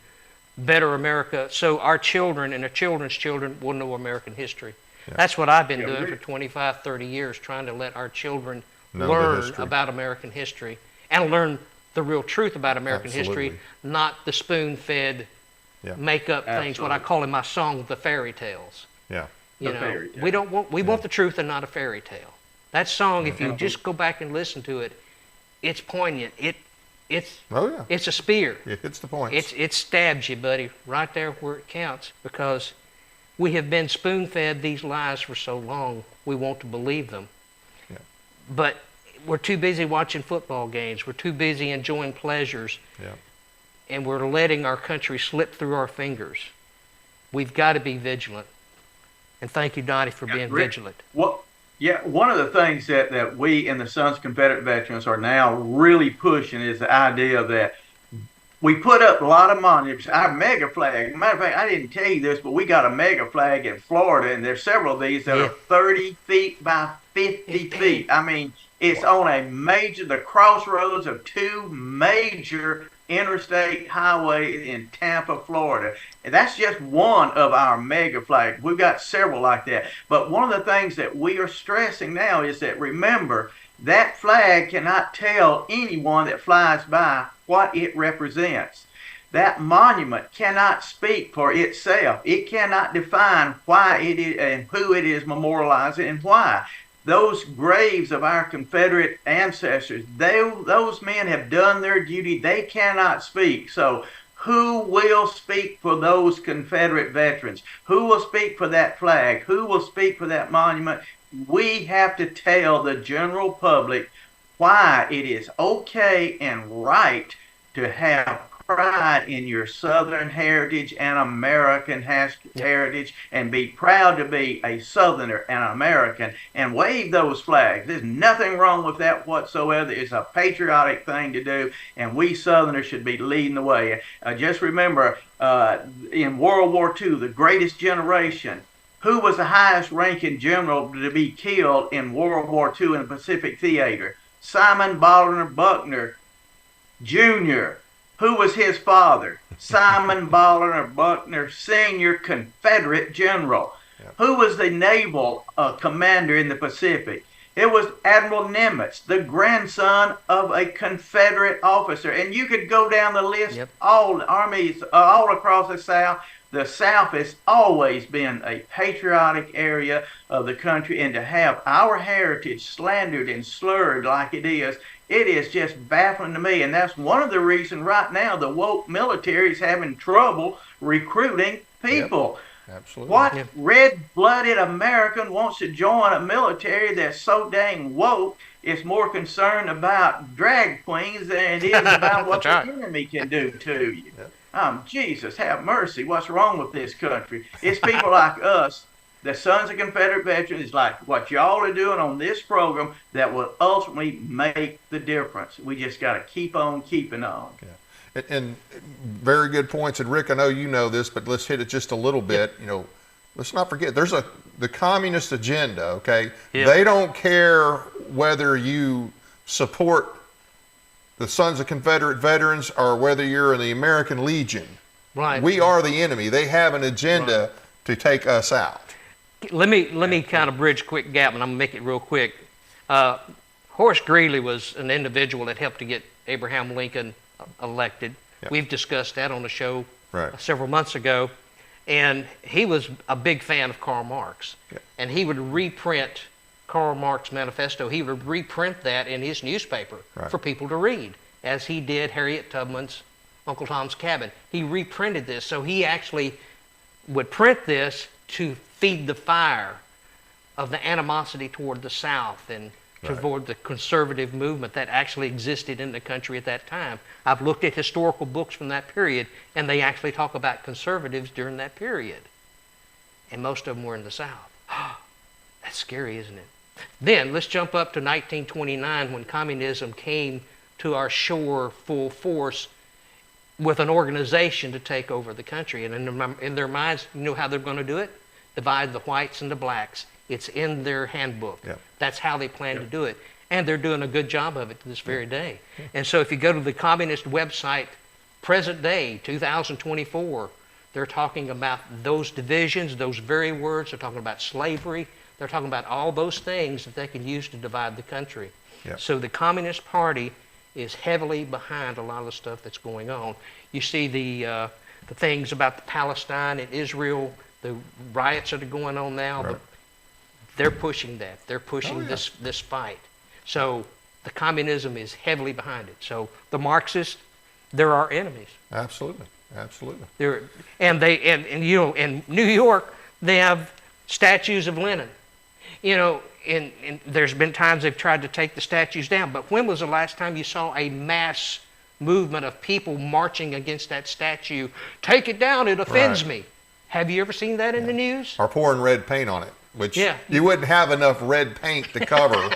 better America so our children and our children's children will know American history. Yeah. That's what I've been doing for 25, 30 years, trying to let our children learn about American history and learn the real truth about American history, not the spoon-fed make-up things, what I call in my song, the fairy tales. Yeah. We want the truth and not a fairy tale. That song, if you just go back and listen to it, it's poignant. It's a spear. It hits the point. It stabs you, buddy, right there where it counts, because we have been spoon-fed these lies for so long, we want to believe them. Yeah. But we're too busy watching football games. We're too busy enjoying pleasures. Yeah. And we're letting our country slip through our fingers. We've got to be vigilant. And thank you, Donnie, for being vigilant. One of the things that we in the Sons of Confederate Veterans are now really pushing is the idea that we put up a lot of monuments. Our mega flag, matter of fact, I didn't tell you this, but we got a mega flag in Florida, and there's several of these that are 30 feet by 50 feet. I mean, it's on the crossroads of two major interstate highway in Tampa, Florida. And that's just one of our mega flags. We've got several like that. But one of the things that we are stressing now is that, remember, That flag cannot tell anyone that flies by what it represents. That monument cannot speak for itself. It cannot define why it is and who it is memorializing and why. Those graves of our Confederate ancestors, those men have done their duty. They cannot speak. So who will speak for those Confederate veterans? Who will speak for that flag? Who will speak for that monument? We have to tell the general public why it is okay and right to have pride in your Southern heritage and American heritage, and be proud to be a Southerner and American, and wave those flags. There's nothing wrong with that whatsoever. It's a patriotic thing to do, and we Southerners should be leading the way. Just remember, in World War II, the greatest generation, who was the highest ranking general to be killed in World War II in the Pacific Theater? Simon Bolivar Buckner Jr. Who was his father? Simon Bolivar Buckner Sr., Confederate general. Yep. Who was the naval commander in the Pacific? It was Admiral Nimitz, the grandson of a Confederate officer. And you could go down the list, yep. All armies all across the South. The South has always been a patriotic area of the country, and to have our heritage slandered and slurred like it is just baffling to me. And that's one of the reasons right now the woke military is having trouble recruiting people. Yep. Absolutely. What red-blooded American wants to join a military that's so dang woke? It's more concerned about drag queens than it is about what the enemy can do to you. Yep. Jesus, have mercy. What's wrong with this country? It's people like us, the Sons of Confederate Veterans, like what y'all are doing on this program, that will ultimately make the difference. We just got to keep on keeping on. Yeah. And very good points. And Rick, I know you know this, but let's hit it just a little bit. You know, let's not forget, there's the communist agenda, okay? Yep. They don't care whether you support the Sons of Confederate Veterans or whether you're in the American Legion. Right. We are the enemy. They have an agenda to take us out. Let me kind of bridge a quick gap, and I'm going to make it real quick. Horace Greeley was an individual that helped to get Abraham Lincoln elected. Yep. We've discussed that on the show several months ago. And he was a big fan of Karl Marx. Yep. And he would reprint Karl Marx manifesto. He would reprint that in his newspaper for people to read, as he did Harriet Tubman's Uncle Tom's Cabin. He reprinted this, so he actually would print this to feed the fire of the animosity toward the South and toward the conservative movement that actually existed in the country at that time. I've looked at historical books from that period, and they actually talk about conservatives during that period. And most of them were in the South. That's scary, isn't it? Then let's jump up to 1929, when communism came to our shore full force with an organization to take over the country. And in their minds, you know how they're going to do it? Divide the whites and the blacks. It's in their handbook. Yep. That's how they plan to do it. And they're doing a good job of it to this very day. Yep. And so if you go to the communist website, present day, 2024, they're talking about those divisions, those very words. They're talking about slavery. They're talking about all those things that they can use to divide the country. Yep. So the Communist Party is heavily behind a lot of the stuff that's going on. You see the things about the Palestine and Israel, the riots that are going on now. They're pushing that. They're pushing this fight. So the communism is heavily behind it. So the Marxists, they're our enemies. Absolutely, absolutely. And you know, in New York, they have statues of Lenin. You know, and there's been times they've tried to take the statues down, but when was the last time you saw a mass movement of people marching against that statue? Take it down, it offends me. Have you ever seen that in the news? Or pouring red paint on it, which you wouldn't have enough red paint to cover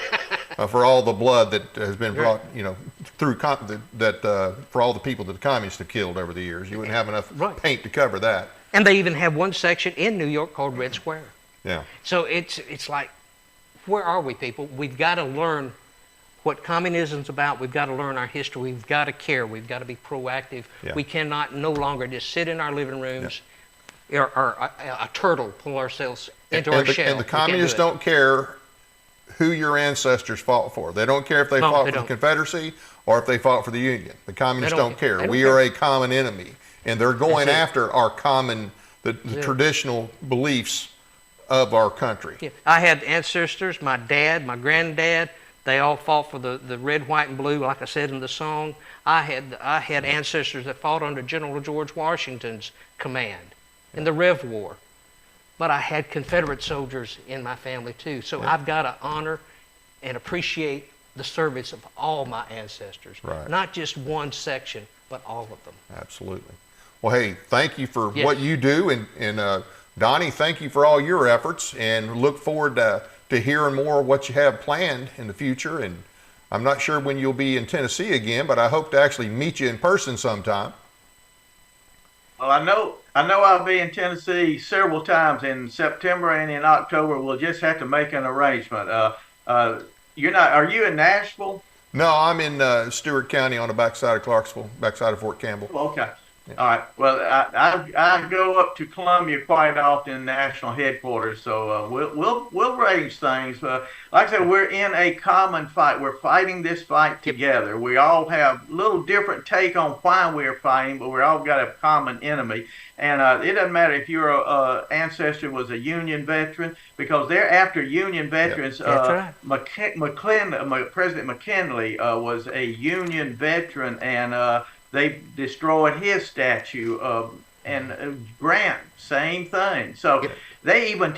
for all the blood that has been brought, you know, through for all the people that the communists have killed over the years. You wouldn't have enough paint to cover that. And they even have one section in New York called Red Square. Yeah. So it's like, where are we, people? We've got to learn what communism's about. We've got to learn our history. We've got to care. We've got to be proactive. Yeah. We cannot no longer just sit in our living rooms or a turtle pull ourselves into our shell. And the communists don't care who your ancestors fought for. They don't care if they No, fought they for the don't. Confederacy or if they fought for the Union. The communists They don't don't care. care. They don't We care. are a common enemy, and they're going That's it. after our common, the it. traditional beliefs of our country. Yeah. I had ancestors, my dad, my granddad, they all fought for the red, white, and blue, like I said in the song. I had ancestors that fought under General George Washington's command in the Rev War. But I had Confederate soldiers in my family too. So I've got to honor and appreciate the service of all my ancestors. Right. Not just one section, but all of them. Absolutely. Well, hey, thank you for Yes. what you do, and Donnie, thank you for all your efforts, and look forward to hearing more of what you have planned in the future. And I'm not sure when you'll be in Tennessee again, but I hope to actually meet you in person sometime. Well, I know I'll be in Tennessee several times in September and in October. We'll just have to make an arrangement. You're not? Are you in Nashville? No, I'm in Stewart County on the backside of Clarksville, backside of Fort Campbell. Okay. All right. Well, I go up to Columbia quite often, national headquarters. So we'll arrange things. Like I said, we're in a common fight. We're fighting this fight together. We all have a little different take on why we're fighting, but we all got a common enemy. And it doesn't matter if your ancestor was a Union veteran, because they're after Union veterans. That's right. President McKinley was a Union veteran, and they destroyed his statue. And Grant, same thing. So they even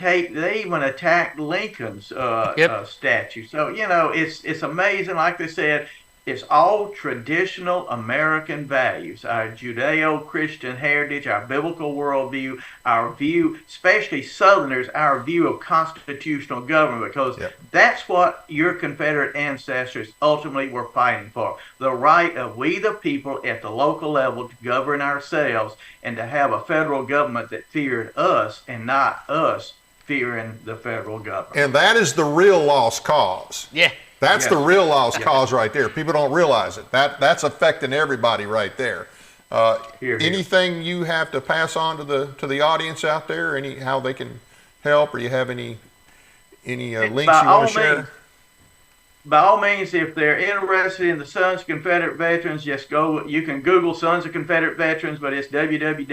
attacked Lincoln's statue. So it's amazing. Like they said, it's all traditional American values, our Judeo-Christian heritage, our biblical worldview, our view, especially Southerners, our view of constitutional government, because that's what your Confederate ancestors ultimately were fighting for. The right of we the people at the local level to govern ourselves and to have a federal government that feared us and not us fearing the federal government. And that is the real lost cause. Yeah. That's the real lost cause right there. People don't realize it. That's affecting everybody right there. Here. Anything you have to pass on to the audience out there? How they can help, or you have any links you want to share? By all means, if they're interested in the Sons of Confederate Veterans, just go. You can Google Sons of Confederate Veterans, but it's www.scv.org.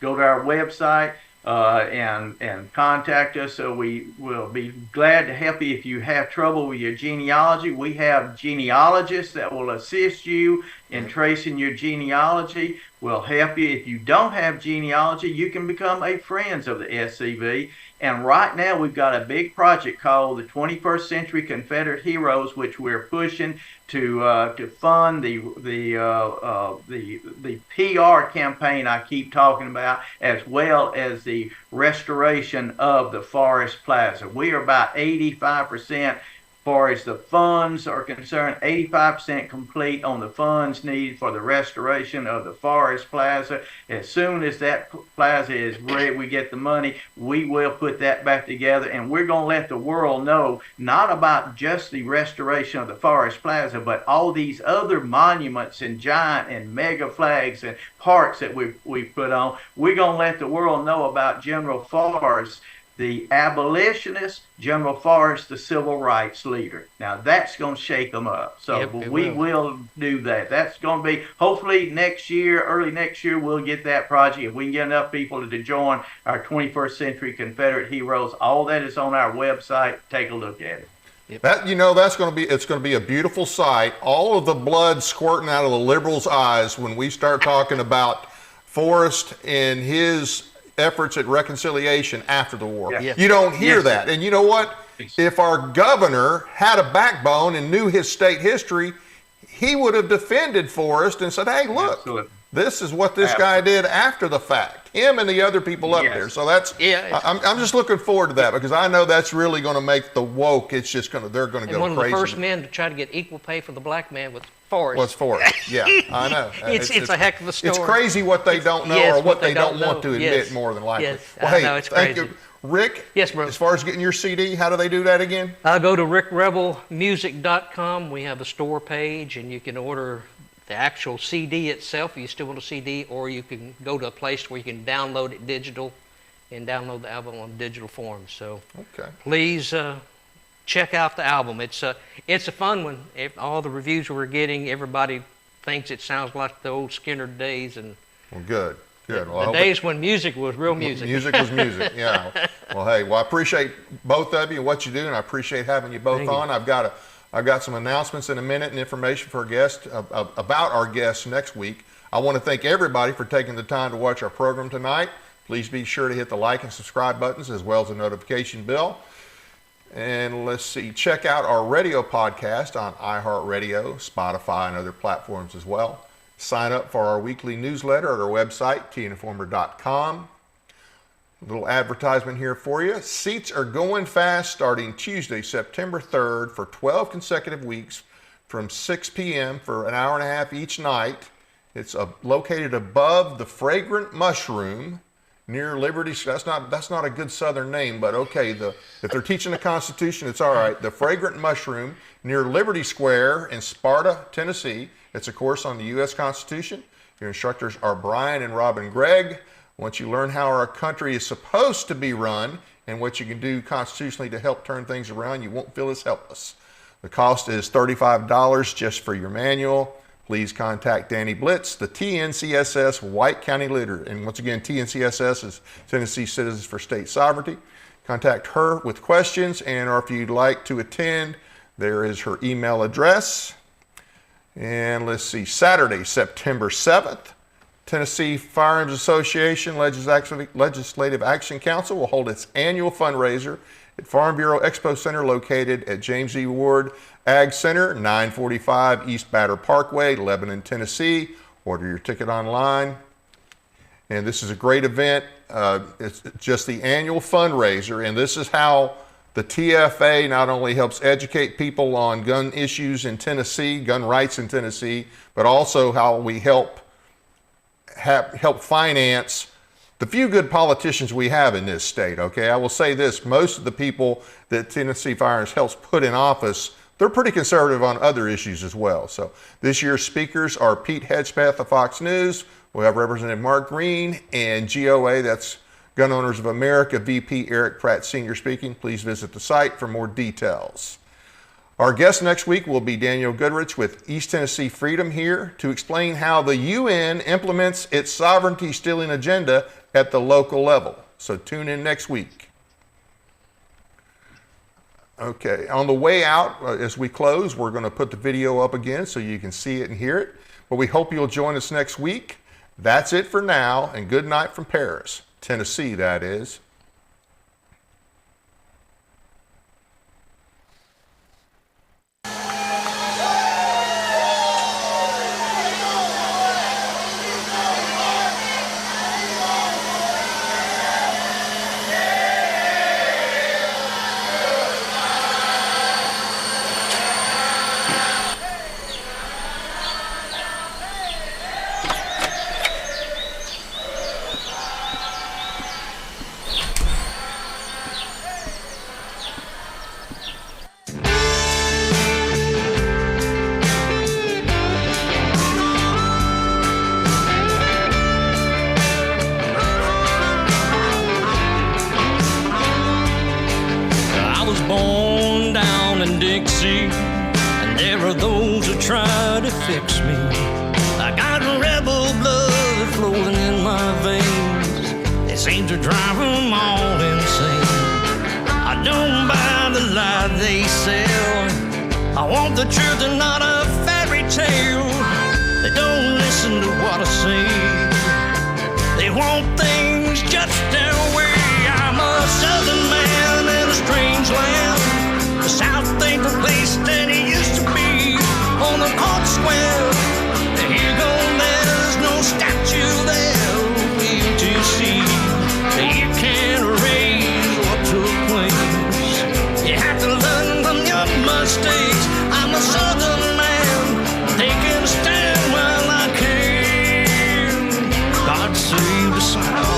Go to our website. And contact us. So we will be glad to help you if you have trouble with your genealogy. We have genealogists that will assist you in tracing your genealogy. We'll help you. If you don't have genealogy, you can become a Friends of the SCV. And right now we've got a big project called the 21st Century Confederate Heroes, which we're pushing to fund the PR campaign I keep talking about, as well as the restoration of the Forest Plaza. We are about 85%. As far as the funds are concerned, 85% complete on the funds needed for the restoration of the Forest Plaza. As soon as that plaza is ready, we get the money, we will put that back together, and we're going to let the world know not about just the restoration of the Forest Plaza, but all these other monuments and giant and mega flags and parks that we put on. We're going to let the world know about General Forrest, the abolitionist, General Forrest, the civil rights leader. Now that's going to shake them up. So we will do that. That's going to be, hopefully next year, early next year, we'll get that project. If we can get enough people to join our 21st Century Confederate Heroes, all that is on our website. Take a look at it. That's going to be, it's going to be a beautiful sight. All of the blood squirting out of the liberals' eyes when we start talking about Forrest and his efforts at reconciliation after the war. You don't hear that. And you know what? If our governor had a backbone and knew his state history, he would have defended Forrest and said, hey, look, this is what this guy did after the fact. Him and the other people up there. So that's, I'm just looking forward to that, because I know that's really going to make the woke, it's just going to, they're going to go crazy. One of the first men to try to get equal pay for the black man was Forrest. What's Forrest? Yeah, I know. it's a heck of a story. It's crazy what they don't know, or what they don't want to admit, more than likely. Well, hey, it's crazy. Thank you. Rick? Yes, bro. As far as getting your CD, how do they do that again? Go to rickrevelmusic.com. We have a store page, and you can order the actual CD itself if you still want a CD, or you can go to a place where you can download it digital and download the album on digital form. So Okay. please check out the album. It's a fun one. All the reviews we're getting, everybody thinks it sounds like the old Skinner days, and Well, good. Good. Well, I the hope days when music was real music. Music was music, yeah. Well, hey, I appreciate both of you and what you do, and I appreciate having you both Thank you. on. I've got some announcements in a minute and information for our guests about our guests next week. I want to thank everybody for taking the time to watch our program tonight. Please be sure to hit the like and subscribe buttons as well as the notification bell. And let's see, check out our radio podcast on iHeartRadio, Spotify, and other platforms as well. Sign up for our weekly newsletter at our website, tinformer.com. A little advertisement here for you. Seats are going fast starting Tuesday, September 3rd for 12 consecutive weeks from 6 p.m. for an hour and a half each night. It's located above the Fragrant Mushroom near Liberty. That's not a good Southern name, but okay. If they're teaching the Constitution, it's all right. The Fragrant Mushroom near Liberty Square in Sparta, Tennessee. It's a course on the U.S. Constitution. Your instructors are Brian and Robin Gregg. Once you learn how our country is supposed to be run and what you can do constitutionally to help turn things around, you won't feel as helpless. The cost is $35 just for your manual. Please contact Danny Blitz, the TNCSS White County leader. And once again, TNCSS is Tennessee Citizens for State Sovereignty. Contact her with questions, and or if you'd like to attend, there is her email address. And let's see, Saturday, September 7th, Tennessee Firearms Association Legislative Action Council will hold its annual fundraiser at Farm Bureau Expo Center located at James E. Ward Ag Center, 945 East Batter Parkway, Lebanon, Tennessee. Order your ticket online. And this is a great event. It's just the annual fundraiser, and this is how the TFA not only helps educate people on gun issues in Tennessee, gun rights in Tennessee, but also how we help finance the few good politicians we have in this state, okay? I will say this, most of the people that Tennessee Firearms helps put in office, they're pretty conservative on other issues as well. So this year's speakers are Pete Hedgepeth of Fox News. We have Representative Mark Green, and GOA, that's Gun Owners of America, VP Eric Pratt Sr. speaking. Please visit the site for more details. Our guest next week will be Daniel Goodrich with East Tennessee Freedom here to explain how the UN implements its sovereignty stealing agenda at the local level. So tune in next week. Okay, on the way out, as we close, we're going to put the video up again so you can see it and hear it. But we hope you'll join us next week. That's it for now, and good night from Paris, Tennessee, that is. And there are those who try to fix me. I got rebel blood flowing in my veins. They seem to drive them all insane. I don't buy the lie they sell. I want the truth and not a fairy tale. They don't listen to what I say. They want things just their way. I'm a southern man in a strange land. The South ain't the place that it used to be. On the court square, here go, there's no statue there for you to see. You can't erase what took place. You have to learn from your mistakes. I'm a southern man, taking a stand while I can. God save the South.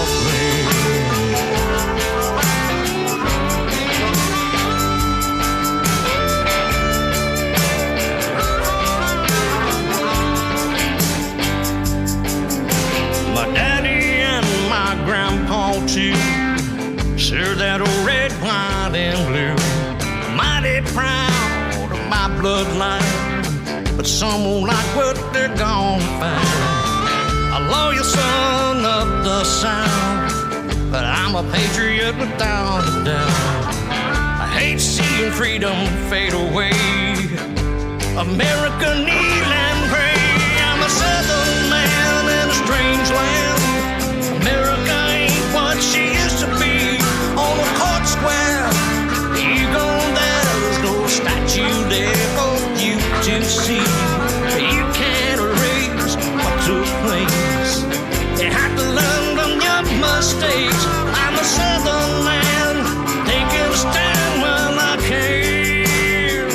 but some won't like what they're gonna find. A loyal son of the South, but I'm a patriot without a doubt. I hate seeing freedom fade away. America kneel and pray. I'm a southern man in a strange land. America ain't what she used to be. On a court square, you go there, there's no statue there for you to see. You can't erase what took place. You have to learn from your mistakes. I'm a southern man, taking a stand when I can.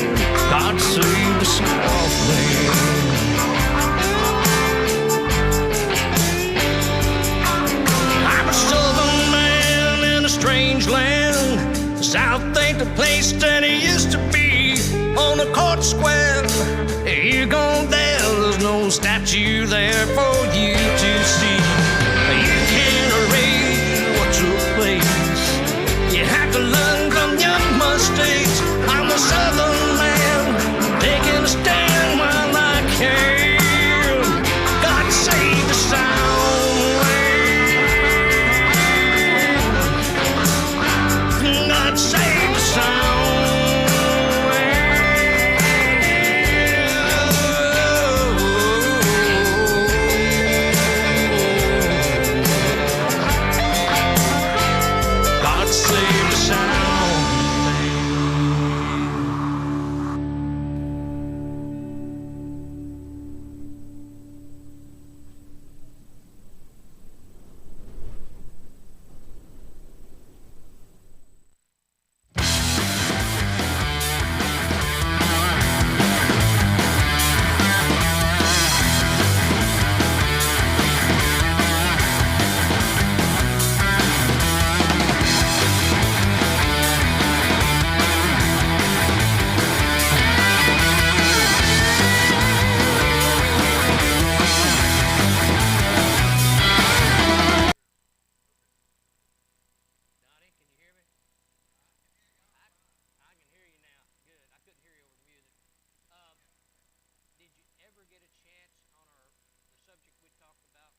God save the Southland. I'm a southern man in a strange land. The South ain't the place that it used to be. On a court square, you go there, there's no statue there for you to see. You can't erase what took place. You have to learn from your mistakes. I'm a southern man, taking a stand while I can. God save the Southland. God save the Southland. God save the Southland. Donnie, can you hear me? I can hear you now. Good. I couldn't hear you over the music. Did you ever get a chance on the subject we talked about